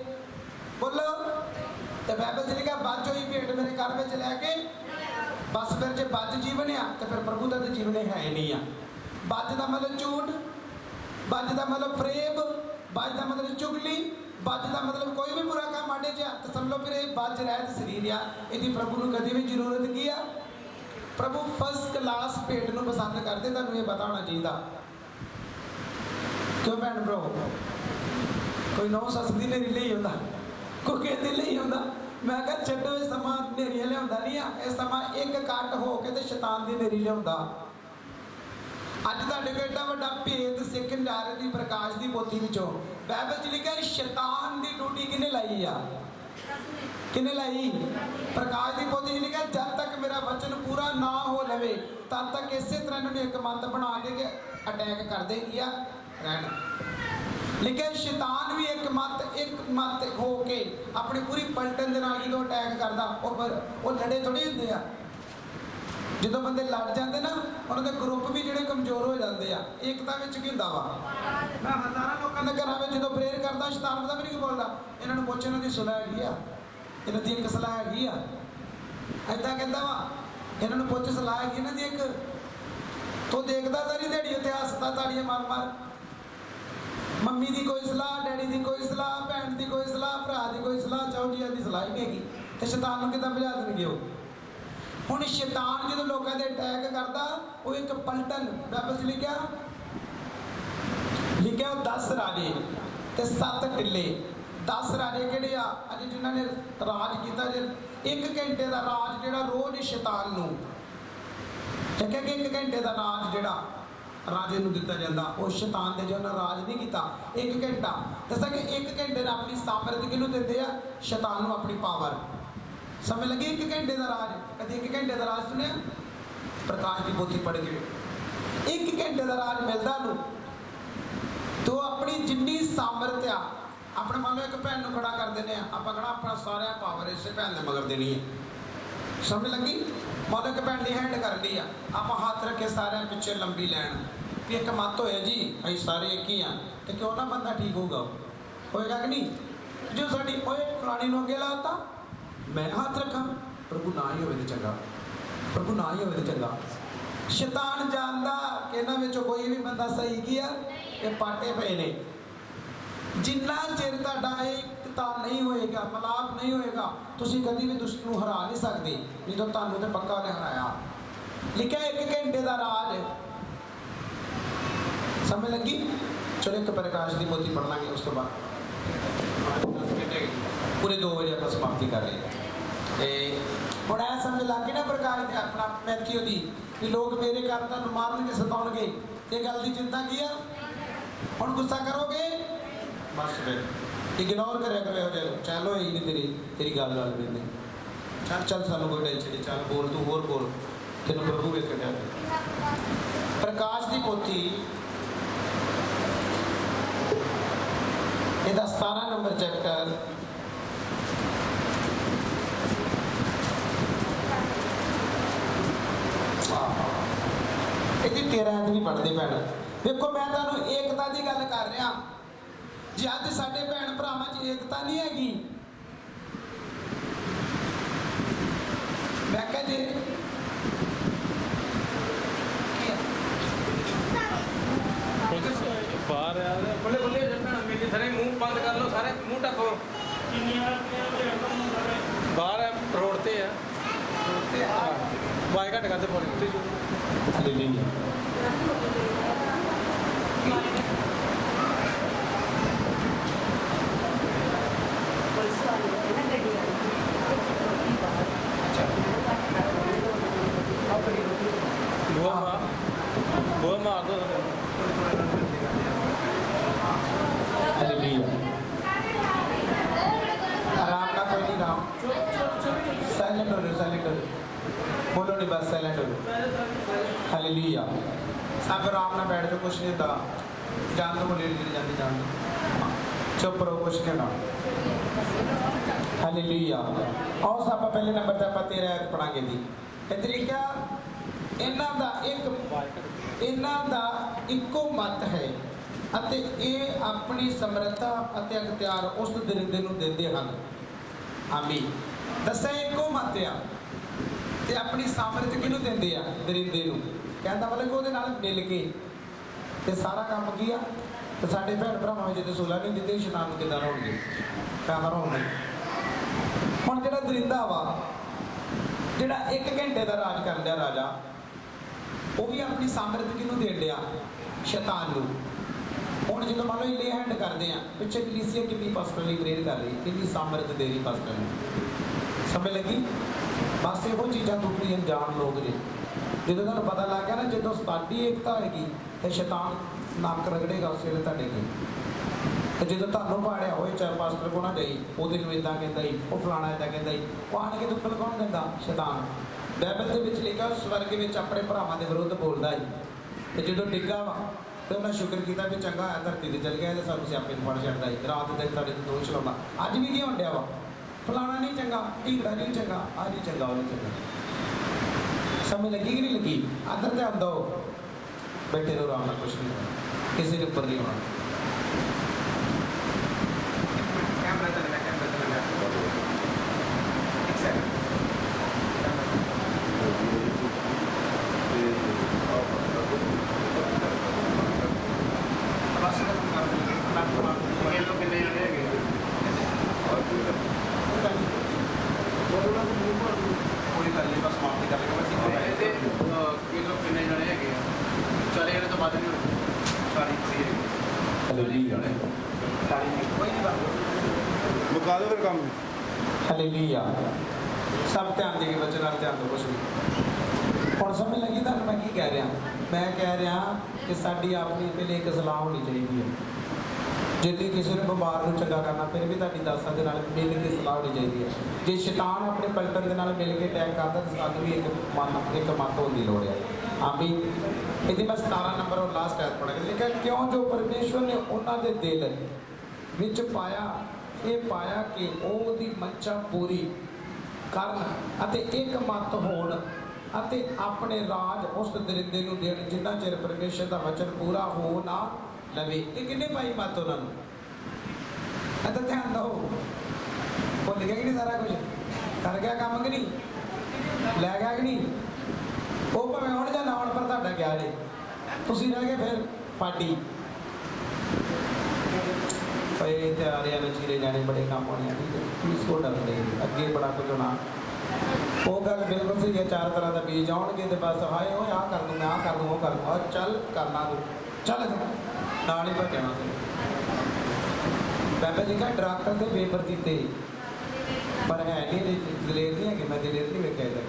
ਬੋਲੋ। ਤੇ ਬਾਈਬਲ 'ਚ ਲਿਖਿਆ ਬੱਜ ਹੋਈ ਭੇਡ ਮੇਰੇ ਘਰ ਵਿੱਚ ਲੈ ਕੇ। ਬਸ ਫਿਰ ਜੇ ਬੱਜ ਜੀਵਨ ਆ ਤੇ ਫਿਰ ਪ੍ਰਭੂ ਦਾ ਤਾਂ ਜੀਵਨ ਹੈ ਹੀ ਨਹੀਂ ਆ। ਬੱਜ ਦਾ ਮਤਲਬ ਝੂਠ, ਬੱਜ ਦਾ ਮਤਲਬ ਫਰੇਬ, ਬੱਜ ਦਾ ਮਤਲਬ ਚੁਗਲੀ, ਬੱਜ ਦਾ ਮਤਲਬ ਕੋਈ ਵੀ ਬੁਰਾ ਕੰਮ ਆਡੇ 'ਚ ਆ ਤੇ ਸਮਝ ਲਓ ਫਿਰ ਇਹ ਬੱਜ ਰਹਿਤ ਸਰੀਰ ਆ। ਇਹਦੀ ਪ੍ਰਭੂ ਨੂੰ ਕਦੀ ਵੀ ਜ਼ਰੂਰਤ ਕੀ ਆ? ਪ੍ਰਭੂ ਫਸਟ ਕਲਾਸ ਭੇਡ ਨੂੰ ਪਸੰਦ ਕਰਦੇ। ਤੁਹਾਨੂੰ ਇਹ ਪਤਾ ਹੋਣਾ ਚਾਹੀਦਾ। ਕਿਉਂ ਭੈਣ ਭਰਾ? ਕੋਈ ਨੌ ਸੱਸ ਦੀ ਨੇਰੀ ਲਈ ਹੁੰਦਾ, ਕੋਈ ਕਹਿੰਦੇ ਲਈ ਹੁੰਦਾ। ਮੈਂ ਕਿਹਾ ਛੱਡੋ, ਇਹ ਸਮਾਂ ਨੇਰੀਆਂ ਲਿਆਉਂਦਾ ਨਹੀਂ ਆ। ਇਹ ਸਮਾਂ ਇੱਕ ਕੱਟ ਹੋ ਕੇ ਤੇ ਸ਼ੈਤਾਨ ਦੀ ਨੇਰੀ ਲਿਆਉਂਦਾ। ਅੱਜ ਤੁਹਾਡੇ ਕੋਲ ਏਡਾ ਵੱਡਾ ਭੇਦ ਸਿੱਖਣ ਜਾ ਰਹੇ ਦੀ ਪ੍ਰਕਾਸ਼ ਦੀ ਪੋਥੀ ਵਿੱਚੋਂ। ਬਾਈਬਲ 'ਚ ਲਿਖਿਆ ਸ਼ੈਤਾਨ ਦੀ ਡਿਊਟੀ ਕਿਹਨੇ ਲਾਈ ਆ? ਕਿਹਨੇ ਲਾਈ? ਪ੍ਰਕਾਸ਼ ਦੀ ਪੋਥੀ 'ਚ ਲਿਖਿਆ ਜਦ ਤੱਕ ਮੇਰਾ ਵਚਨ ਪੂਰਾ ਨਾ ਹੋ ਲਵੇ ਤਦ ਤੱਕ ਇਸੇ ਤਰ੍ਹਾਂ ਇਹਨਾਂ ਨੂੰ ਇੱਕ ਮੱਤ ਬਣਾ ਕੇ ਅਟੈਕ ਕਰਦੇ ਹੀ ਆ ਰਹਿਣ। ਲੇਕਿਨ ਸ਼ੈਤਾਨ ਵੀ ਇੱਕ ਮੱਤ ਹੋ ਕੇ ਆਪਣੀ ਪੂਰੀ ਪਲਟਨ ਦੇ ਨਾਲ ਜਦੋਂ ਅਟੈਕ ਕਰਦਾ, ਉਹ ਲੜੇ ਥੋੜੀ ਹੁੰਦੇ ਆ। ਜਦੋਂ ਬੰਦੇ ਲੜ ਜਾਂਦੇ ਨਾ, ਉਹਨਾਂ ਦੇ ਗਰੁੱਪ ਵੀ ਜਿਹੜੇ ਕਮਜ਼ੋਰ ਹੋ ਜਾਂਦੇ ਆ। ਏਕਤਾ ਵਿੱਚ ਕੀ ਹੁੰਦਾ ਵਾ? ਮੈਂ ਹਜ਼ਾਰਾਂ ਲੋਕਾਂ ਦੇ ਘਰਾਂ ਵਿੱਚ ਜਦੋਂ ਪ੍ਰੇਅਰ ਕਰਦਾ, ਸ਼ੈਤਾਨ ਪਤਾ ਵੀ ਨਹੀਂ ਬੋਲਦਾ। ਇਹਨਾਂ ਨੂੰ ਪੁੱਛ, ਇਹਨਾਂ ਦੀ ਸੁਲਾਹ ਹੈਗੀ ਆ? ਇਹਨਾਂ ਦੀ ਇੱਕ ਸਲਾਹ ਹੈਗੀ ਆ? ਏਦਾਂ ਕਹਿੰਦਾ ਵਾ, ਇਹਨਾਂ ਨੂੰ ਪੁੱਛ ਸਲਾਹ ਹੈਗੀ ਇਹਨਾਂ ਦੀ ਇੱਕ? ਤੂੰ ਦੇਖਦਾ ਸਾਰੀ ਦਿਹਾੜੀ ਉੱਥੇ ਹੱਸਦਾ ਤਾੜੀਆਂ ਮਾਰ। ਮੰਮੀ ਦੀ ਕੋਈ ਸਲਾਹ, ਡੈਡੀ ਦੀ ਕੋਈ ਸਲਾਹ, ਭੈਣ ਦੀ ਕੋਈ ਸਲਾਹ, ਭਰਾ ਦੀ ਕੋਈ ਸਲਾਹ, ਚੌਂਜੀਆਂ ਦੀ ਸਲਾਹ ਹੀ ਨਹੀਂ ਹੈਗੀ। ਤੇ ਸ਼ੈਤਾਨ ਨੂੰ ਕਿੱਦਾਂ ਭਜਾ ਦੇਣਗੇ ਉਹ? ਹੁਣ ਸ਼ੈਤਾਨ ਜਦੋਂ ਲੋਕਾਂ ਦੇ ਅਟੈਕ ਕਰਦਾ, ਉਹ ਇੱਕ ਪਲਟਨ ਬਾਈਬਲ 'ਚ ਲਿਖਿਆ ਉਹ 10 ਰਾਜੇ ਤੇ 7 ਟਿੱਲੇ। 10 ਰਾਜੇ ਕਿਹੜੇ ਆ? ਅੱਜ ਜਿਨ੍ਹਾਂ ਨੇ ਰਾਜ ਕੀਤਾ, ਜੇ 1 ਘੰਟੇ ਦਾ ਰਾਜ ਜਿਹੜਾ ਰੋਜ਼ ਸ਼ੈਤਾਨ ਨੂੰ ਚੱਕਿਆ ਕਿ 1 ਘੰਟੇ ਦਾ ਰਾਜ ਜਿਹੜਾ ਰਾਜੇ ਨੂੰ ਦਿੱਤਾ ਜਾਂਦਾ, ਉਹ ਸ਼ੈਤਾਨ ਦੇ ਜਿਹਨਾਂ ਰਾਜ ਨਹੀਂ ਕੀਤਾ 1 ਘੰਟਾ। ਦੱਸਾਂ ਕਿ 1 ਘੰਟੇ ਦਾ ਆਪਣੀ ਸਾਮਰਥ ਕਿਹਨੂੰ ਦਿੰਦੇ ਆ? ਸ਼ੈਤਾਨ ਨੂੰ ਆਪਣੀ ਪਾਵਰ। ਸਮਝ ਲੱਗੀ? 1 ਘੰਟੇ ਦਾ ਰਾਜ। ਕਦੇ 1 ਘੰਟੇ ਦਾ ਰਾਜ ਸੁਣਿਆ? ਪ੍ਰਕਾਸ਼ ਦੀ ਪੋਥੀ ਪੜ੍ਹ ਕੇ 1 ਘੰਟੇ ਦਾ ਰਾਜ ਮਿਲਦਾ ਨੂੰ, ਤੋ ਆਪਣੀ ਜਿੰਨੀ ਸਾਮਰਥ ਆ, ਆਪਣੇ ਮੰਨ ਲਓ ਇੱਕ ਭੈਣ ਨੂੰ ਖੜਾ ਕਰ ਦਿੰਦੇ ਆ, ਆਪਾਂ ਕਹਣਾ ਆਪਣਾ ਸਾਰਿਆਂ ਪਾਵਰ ਇਸੇ ਭੈਣ ਦੇ ਮਗਰ ਦੇਣੀ ਹੈ। ਸਮਝ ਲੱਗੀ? ਮੰਨ ਲਓ ਇੱਕ ਭੈਣ ਦੀ ਹੈਂਡ ਕਰਨੀ ਆ, ਆਪਾਂ ਹੱਥ ਰੱਖੇ ਸਾਰਿਆਂ ਪਿੱਛੇ ਲੰਬੀ ਲੈਣ ਵੀ ਇੱਕ ਮੱਤ ਹੋਇਆ ਜੀ, ਅਸੀਂ ਸਾਰੇ ਇੱਕ ਹੀ ਆ, ਤੇ ਕਿਉਂ ਨਾ ਬੰਦਾ ਠੀਕ ਹੋਊਗਾ? ਹੋਏਗਾ ਕਿ ਨਹੀਂ? ਜੋ ਸਾਡੀ ਓਏ ਫਲਾਣੀ ਨੂੰ ਅੱਗੇ ਲਾਤਾ, ਮੈਂ ਹੱਥ ਰੱਖਾਂ, ਪ੍ਰਭੂ ਨਾ ਹੀ ਹੋਵੇ ਤੇ ਚੰਗਾ, ਪ੍ਰਭੂ ਨਾ ਹੀ ਹੋਵੇ ਤੇ ਚੰਗਾ। ਸ਼ੈਤਾਨ ਜਾਣਦਾ ਕਿ ਇਹਨਾਂ ਵਿੱਚੋਂ ਕੋਈ ਵੀ ਬੰਦਾ ਸਹੀ ਕੀ ਆ, ਇਹ ਪਾਟੇ ਪਏ ਨੇ। ਜਿੰਨਾ ਚਿਰ ਤੁਹਾਡਾ ਇਕਤਾ ਨਹੀਂ ਹੋਏਗਾ, ਮਲਾਪ ਨਹੀਂ ਹੋਏਗਾ, ਤੁਸੀਂ ਕਦੀ ਵੀ ਦੁਸ਼ਟ ਨੂੰ ਹਰਾ ਨਹੀਂ ਸਕਦੇ। ਨਹੀਂ ਤਾਂ ਤੁਹਾਨੂੰ ਤੇ ਪੱਕਾ ਨੇ ਹਰਾਇਆ। ਲਿਖਿਆ 1 ਘੰਟੇ ਦਾ ਰਾਜ। ਸਮਝ ਲੱਗੀ? ਚਲੋ ਇੱਕ ਪ੍ਰਕਾਸ਼ ਦੀ ਪੋਥੀ ਪੜ੍ਹ ਲਾਂਗੇ, ਉਸ ਤੋਂ ਬਾਅਦ ਪੂਰੇ 2 ਵਜੇ ਆਪਾਂ ਸਮਾਪਤੀ ਕਰ ਰਹੇ ਹਾਂ। ਤੇ ਹੁਣ ਇਹ ਸਮਝ ਲੱਗ ਗਈ ਨਾ ਪ੍ਰਕਾਸ਼ ਦੇ ਆਪਣਾ ਮੈਥਿਓ ਦੀ ਵੀ ਲੋਕ ਮੇਰੇ ਕਾਰਨ ਤੁਹਾਨੂੰ ਮਾਰਨਗੇ, ਸਤਾਉਣਗੇ। ਇਹ ਗੱਲ ਦੀ ਚਿੰਤਾ ਕੀ ਆ? ਹੁਣ ਗੁੱਸਾ ਕਰੋਗੇ ਬਸ ਫਿਰ ਇਗਨੋਰ ਕਰਿਆ ਕਰੋ ਇਹੋ ਜਿਹੇ। ਚਲੋ ਇਹ ਨਹੀਂ ਤੇਰੀ ਗੱਲ ਨਾਲ ਬੰਦੇ, ਚੱਲ ਸਾਨੂੰ ਕੋਈ ਟੈਨਸ਼ਨ ਨਹੀਂ, ਚੱਲ ਬੋਲ, ਤੂੰ ਹੋਰ ਬੋਲ, ਤੈਨੂੰ ਪ੍ਰਭੂ ਵੇਖ ਕੇ। ਪ੍ਰਕਾਸ਼ ਦੀ ਪੋਥੀ ਇਹਦਾ 17 ਨੰਬਰ ਚੈਪਟਰ ਇਹਦੀ 13 ਵੀ ਪੜ੍ਹਦੇ ਪੈਣ। ਵੇਖੋ ਮੈਂ ਤੁਹਾਨੂੰ ਏਕਤਾ ਦੀ ਗੱਲ ਕਰ ਰਿਹਾ। ਜੇ ਅੱਜ ਸਾਡੇ ਭੈਣ ਭਰਾਵਾਂ 'ਚ ਏਕਤਾ ਨਹੀਂ ਹੈਗੀ, ਮੈਂ ਕਿਹਾ ਜੇ ਬਾਹਰ ਆ ਬੱਲੇ ਬੱਲੇ ਜੱਟਾਂ ਮੇਰੀ ਸਾਰੇ ਮੂੰਹ ਬੰਦ ਕਰ ਲਓ, ਸਾਰੇ ਮੂੰਹ ਢੱਕੋ। ਬਾਹਰ ਰੋਡ ਤੇ ਆ, ਵਾਈ ਘੱਟ ਕਰਦੇ ਪੌੜੀ ਹਾਲੇਲੂਇਆ। ਬੂਹਾ ਮਾਰ ਦੋ। आराम ना, कोई नहीं राम, साइलेंट हो जाओ, बोलो नहीं बस साइलेंट हो जाओ। हालेलुया। सब आराम ना बैठ जाओ, कुछ नहीं होता। जान दो, बोले नहीं जाती, जान दो, चुप रहो, कुछ नहीं होना। हालेलुया। और सब पहले नंबर पर आप 13 आयत पढ़ांगे दी। इतनी क्या ਇਹਨਾਂ ਦਾ ਇੱਕੋ ਮਤ ਹੈ ਅਤੇ ਇਹ ਆਪਣੀ ਸਮਰੱਥਾ ਅਤੇ ਅਖਤਿਆਰ ਉਸ ਦਰਿੰਦੇ ਨੂੰ ਦਿੰਦੇ ਹਨ। ਆਮੀਨ। ਦੱਸਿਆ ਇੱਕੋ ਮਤ ਆ ਤੇ ਆਪਣੀ ਸਮਰੱਥ ਕਿਹਨੂੰ ਦਿੰਦੇ ਆ? ਦਰਿੰਦੇ ਨੂੰ। ਕਹਿੰਦਾ ਮਤਲਬ ਕਿ ਉਹਦੇ ਨਾਲ ਮਿਲ ਕੇ ਤੇ ਸਾਰਾ ਕੰਮ ਕੀ ਆ। ਤੇ ਸਾਡੇ ਭੈਣ ਭਰਾਵਾਂ ਵਿੱਚ ਤੇ ਸੁਲਾ ਨਹੀਂ ਦਿੰਦੇ, ਸ਼ੈਤਾਨ ਨੂੰ ਕਿੱਦਾਂ ਹੋਣਗੇ? ਕਾਹਰ ਹੋਣਗੇ। ਹੁਣ ਜਿਹੜਾ ਦਰਿੰਦਾ ਵਾ, ਜਿਹੜਾ 1 ਘੰਟੇ ਦਾ ਰਾਜ ਕਰ ਲਿਆ ਰਾਜਾ, ਉਹ ਵੀ ਆਪਣੀ ਸਾਮਰਥ ਕਿਹਨੂੰ ਦੇਣ ਲਿਆ? ਸ਼ੈਤਾਨ ਨੂੰ। ਹੁਣ ਜਦੋਂ ਮੰਨ ਲਓ ਇਹ ਹੈਂਡ ਕਰਦੇ ਆ, ਪਿੱਛੇ ਕਲੀਸੀਆ ਕਿੰਨੀ ਪਰਸਨਲੀ ਪ੍ਰੇਰ ਕਰ ਰਹੀ, ਕਿੰਨੀ ਸਾਮਰਥ ਦੇ ਰਹੀ ਪਰਸਨਲ ਨੂੰ। ਸਮਝ ਲੱਗੀ? ਬਸ ਇਹੋ ਚੀਜ਼ਾਂ ਤੁਸੀਂ ਅਣਜਾਣ ਲੋਕ ਜੇ। ਜਦੋਂ ਤੁਹਾਨੂੰ ਪਤਾ ਲੱਗ ਗਿਆ ਨਾ, ਜਦੋਂ ਸਾਡੀ ਏਕਤਾ ਹੋਏਗੀ ਤੇ ਸ਼ੈਤਾਨ ਨੱਕ ਰਗੜੇਗਾ ਉਸ ਵੇਲੇ ਤੁਹਾਡੇ ਕੀ। ਤੇ ਜਦੋਂ ਤੁਹਾਨੂੰ ਪਾੜਿਆ ਹੋਏ ਚਾਹੇ ਪਾਸਟਰ ਕੋਲ ਨਾ ਜਾਈ, ਉਹਦੇ ਨੂੰ ਇਦਾਂ ਕਹਿੰਦਾ ਹੀ, ਉਹ ਫਲਾਣਾ ਇਦਾਂ ਕਹਿੰਦਾ ਹੀ, ਉਹ ਆਣ ਕੇ ਦੁੱਖ ਕੌਣ ਦਿੰਦਾ? ਸ਼ੈਤਾਨ। ਬਾਈਬਲ ਦੇ ਵਿੱਚ ਲਿਖਿਆ ਸਵਰਗ ਵਿੱਚ ਆਪਣੇ ਭਰਾਵਾਂ ਦੇ ਵਿਰੁੱਧ ਬੋਲਦਾ ਹੈ। ਤੇ ਜਦੋਂ ਡਿੱਗਾ ਵਾ ਤੇ ਉਹਨਾਂ ਸ਼ੁਕਰ ਕੀਤਾ ਵੀ ਚੰਗਾ ਹੈ ਧਰਤੀ ਤੇ ਚਲ ਗਿਆ, ਤੇ ਸਾਨੂੰ ਸਿਆਪੇ ਨੂੰ ਫੜ ਛੱਡਦਾ ਹੈ, ਰਾਤ ਦੇ ਸਾਡੇ ਤੋਂ ਦੋਸ਼ ਲਾਉਂਦਾ। ਅੱਜ ਵੀ ਕੀ ਹੋਣ ਡਿਆ ਵਾ? ਫਲਾਣਾ ਨਹੀਂ ਚੰਗਾ, ਢੀਗੜਾ ਨਹੀਂ ਚੰਗਾ, ਆਹ ਨਹੀਂ ਚੰਗਾ, ਉਹ ਨਹੀਂ ਚੰਗਾ। ਸਮਝ ਲੱਗੀ ਕਿ ਨਹੀਂ ਲੱਗੀ? ਆਦਰ ਧਿਆਨ ਦਿਓ, ਬੈਠੇ ਰਹੋ ਆਰਾਮ ਨਾਲ, ਕੁਛ ਨਹੀਂ ਹੋਣਾ, ਕਿਸੇ ਦੇ ਉੱਪਰ ਨਹੀਂ ਹੋਣਾ। ਕੈਮਰਾ ਤੇ ਲਗਾ, ਕੈਮਰਾ ਤੇ ਲਗਾ, ਇੱਕ ਸੈਕਿੰਡ। कोई कर ले, बस माफी कर ले। ਤੋਂ ਵੱਧ ਨਹੀਂ ਹੋਣੀ ਸਾਰੀ ਪੂਰੀ ਹੈ ਹਾਲੇਲੂਇਆ ਕੋਈ ਨਹੀਂ ਬਾਤ ਮੁਕਾ ਦਿਓ ਫਿਰ ਕੰਮ ਹਾਲੇਲੂਇਆ ਸਭ ਧਿਆਨ ਦੇ ਕੇ ਬੱਚੇ ਨਾਲ ਧਿਆਨ ਦਿਓ ਕੁਛ ਨਹੀਂ ਹੁਣ ਸਮਝ ਲੱਗੀ ਤੁਹਾਨੂੰ ਮੈਂ ਕੀ ਕਹਿ ਰਿਹਾ ਮੈਂ ਕਹਿ ਰਿਹਾ ਕਿ ਸਾਡੀ ਆਪਣੀ ਪਹਿਲੇ ਇੱਕ ਸਲਾਹ ਹੋਣੀ ਚਾਹੀਦੀ ਹੈ ਜੇ ਤੁਸੀਂ ਕਿਸੇ ਨੂੰ ਬਿਮਾਰ ਨੂੰ ਚੰਗਾ ਕਰਨਾ ਫਿਰ ਵੀ ਤੁਹਾਡੀ ਦਾਸਾਂ ਦੇ ਨਾਲ ਮਿਲ ਕੇ ਸਲਾਹ ਹੋਣੀ ਚਾਹੀਦੀ ਹੈ ਜੇ ਸ਼ੈਤਾਨ ਆਪਣੇ ਪਲਟਨ ਦੇ ਨਾਲ ਮਿਲ ਕੇ ਅਟੈਕ ਕਰਦਾ ਤਾਂ ਸਾਨੂੰ ਵੀ ਇੱਕ ਮਤ ਹੋਣ ਦੀ ਲੋੜ ਹੈ ਆਮੀ ਇਹਦੀ ਮੈਂ 17 ਨੰਬਰ ਔਰ ਲਾਸਟ ਐਤ ਪੜ੍ਹ ਕੇ ਲਿਖਿਆ ਕਿਉਂ ਜੋ ਪਰਮੇਸ਼ਵਰ ਨੇ ਉਹਨਾਂ ਦੇ ਦਿਲ ਵਿੱਚ ਪਾਇਆ ਇਹ ਪਾਇਆ ਕਿ ਉਹ ਉਹਦੀ ਮੱਛਾ ਪੂਰੀ ਕਰਨ ਅਤੇ ਇੱਕ ਮਤ ਹੋਣ ਅਤੇ ਆਪਣੇ ਰਾਜ ਉਸ ਦਰਿੰਦੇ ਨੂੰ ਦੇਣ ਜਿੰਨਾ ਚਿਰ ਪਰਮੇਸ਼ਰ ਦਾ ਵਚਨ ਪੂਰਾ ਹੋ ਨਾ ਲਵੇ ਇਹ ਕਿੰਨੇ ਪਾਈ ਮਤ ਉਹਨਾਂ ਨੂੰ ਇੱਧਰ ਧਿਆਨ ਦਿਓ ਭੁੱਲ ਗਿਆ ਕਿ ਨਹੀਂ ਸਾਰਾ ਕੁਝ ਕਰ ਗਿਆ ਕੰਮ ਕਿ ਨਹੀਂ ਲੈ ਗਿਆ ਕਿ ਨਹੀਂ ਉਹ ਭਾਵੇਂ ਹੁਣ ਜਾਂ ਨਾ ਹੁਣ ਪਰ ਤੁਹਾਡਾ ਗਿਆ ਜੇ ਤੁਸੀਂ ਰਹਿ ਗਏ ਫਿਰ ਪਾਰਟੀ ਪਏ ਤਿਆਰੀਆਂ ਵਿੱਚ ਚੀਰੇ ਜਾਣੇ ਬੜੇ ਕੰਮ ਹੋਣੇ ਆ ਪੀਸ ਕੋ ਡਰਦੇ ਅੱਗੇ ਬੜਾ ਕੁਝ ਹੋਣਾ ਉਹ ਗੱਲ ਬਿਲਕੁਲ ਸਹੀ ਹੈ ਚਾਰ ਤਰ੍ਹਾਂ ਦਾ ਬੀਜ ਆਉਣਗੇ ਤੇ ਬਸ ਹਾਏ ਓਏ ਆਹ ਕਰ ਦੂੰ ਆਹ ਕਰ ਦੂੰ ਉਹ ਕਰ ਦੂੰ ਆ ਚੱਲ ਕਰਨਾ ਤੂੰ ਚੱਲ ਨਾਲ ਹੀ ਭੱਜਣਾ ਬਾਬਾ ਜੀ ਕਾ ਡਾਕਟਰ ਦੇ ਪੇਪਰ ਦਿੱਤੇ ਪਰ ਹੈ ਨਹੀਂ ਦਲੇਰ ਨਹੀਂ ਹੈਗੇ ਮੈਂ ਦਲੇਰ ਨਹੀਂ ਵੇਖਿਆ ਇਹਦਾ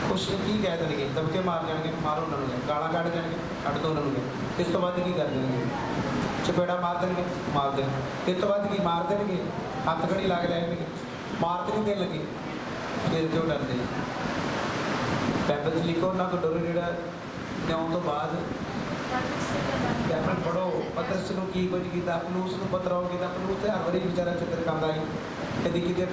ਕੁਛ ਕੀ ਕਹਿ ਦੇਣਗੇ ਦਬਕੇ ਮਾਰ ਜਾਣਗੇ ਮਾਰੋ ਉਹਨਾਂ ਨੂੰ ਗਾਲਾਂ ਕੱਢ ਜਾਣਗੇ ਕੱਢ ਦੋ ਉਹਨਾਂ ਨੂੰ ਇਸ ਤੋਂ ਬਾਅਦ ਕੀ ਕਰ ਦੇਣਗੇ ਚਪੇੜਾ ਮਾਰ ਦੇਣਗੇ ਮਾਰ ਦੇਣਗੇ ਇਸ ਤੋਂ ਬਾਅਦ ਕੀ ਮਾਰ ਦੇਣਗੇ ਹੱਥ ਘੜੀ ਲਾ ਕੇ ਲੈ ਜਾਣਗੇ ਮਾਰ ਤੇ ਨਹੀਂ ਦੇਣ ਲੱਗੇ ਫਿਰ ਕਿਉਂ ਡਰਦੇ ਬਾਈਬਲ 'ਚ ਲਿਖੋ ਉਹਨਾਂ ਕੋ ਡਰੋ ਜਿਹੜਾ ਨਿਉਣ ਤੋਂ ਬਾਅਦ ਬਾਈਬਲ ਪੜ੍ਹੋ ਪਤਰਸ ਨੂੰ ਕੀ ਕੁਝ ਕੀਤਾ ਪਲੂਸ ਨੂੰ ਪਤਰਾਓ ਕੀਤਾ ਪਲੂਸ ਤੇ ਹਰ ਵਾਰੀ ਵਿਚਾਰਾ ਚਿੱਤਰ ਕਰਦਾ ਹੈ ਕਦੀ ਕਿਤੇ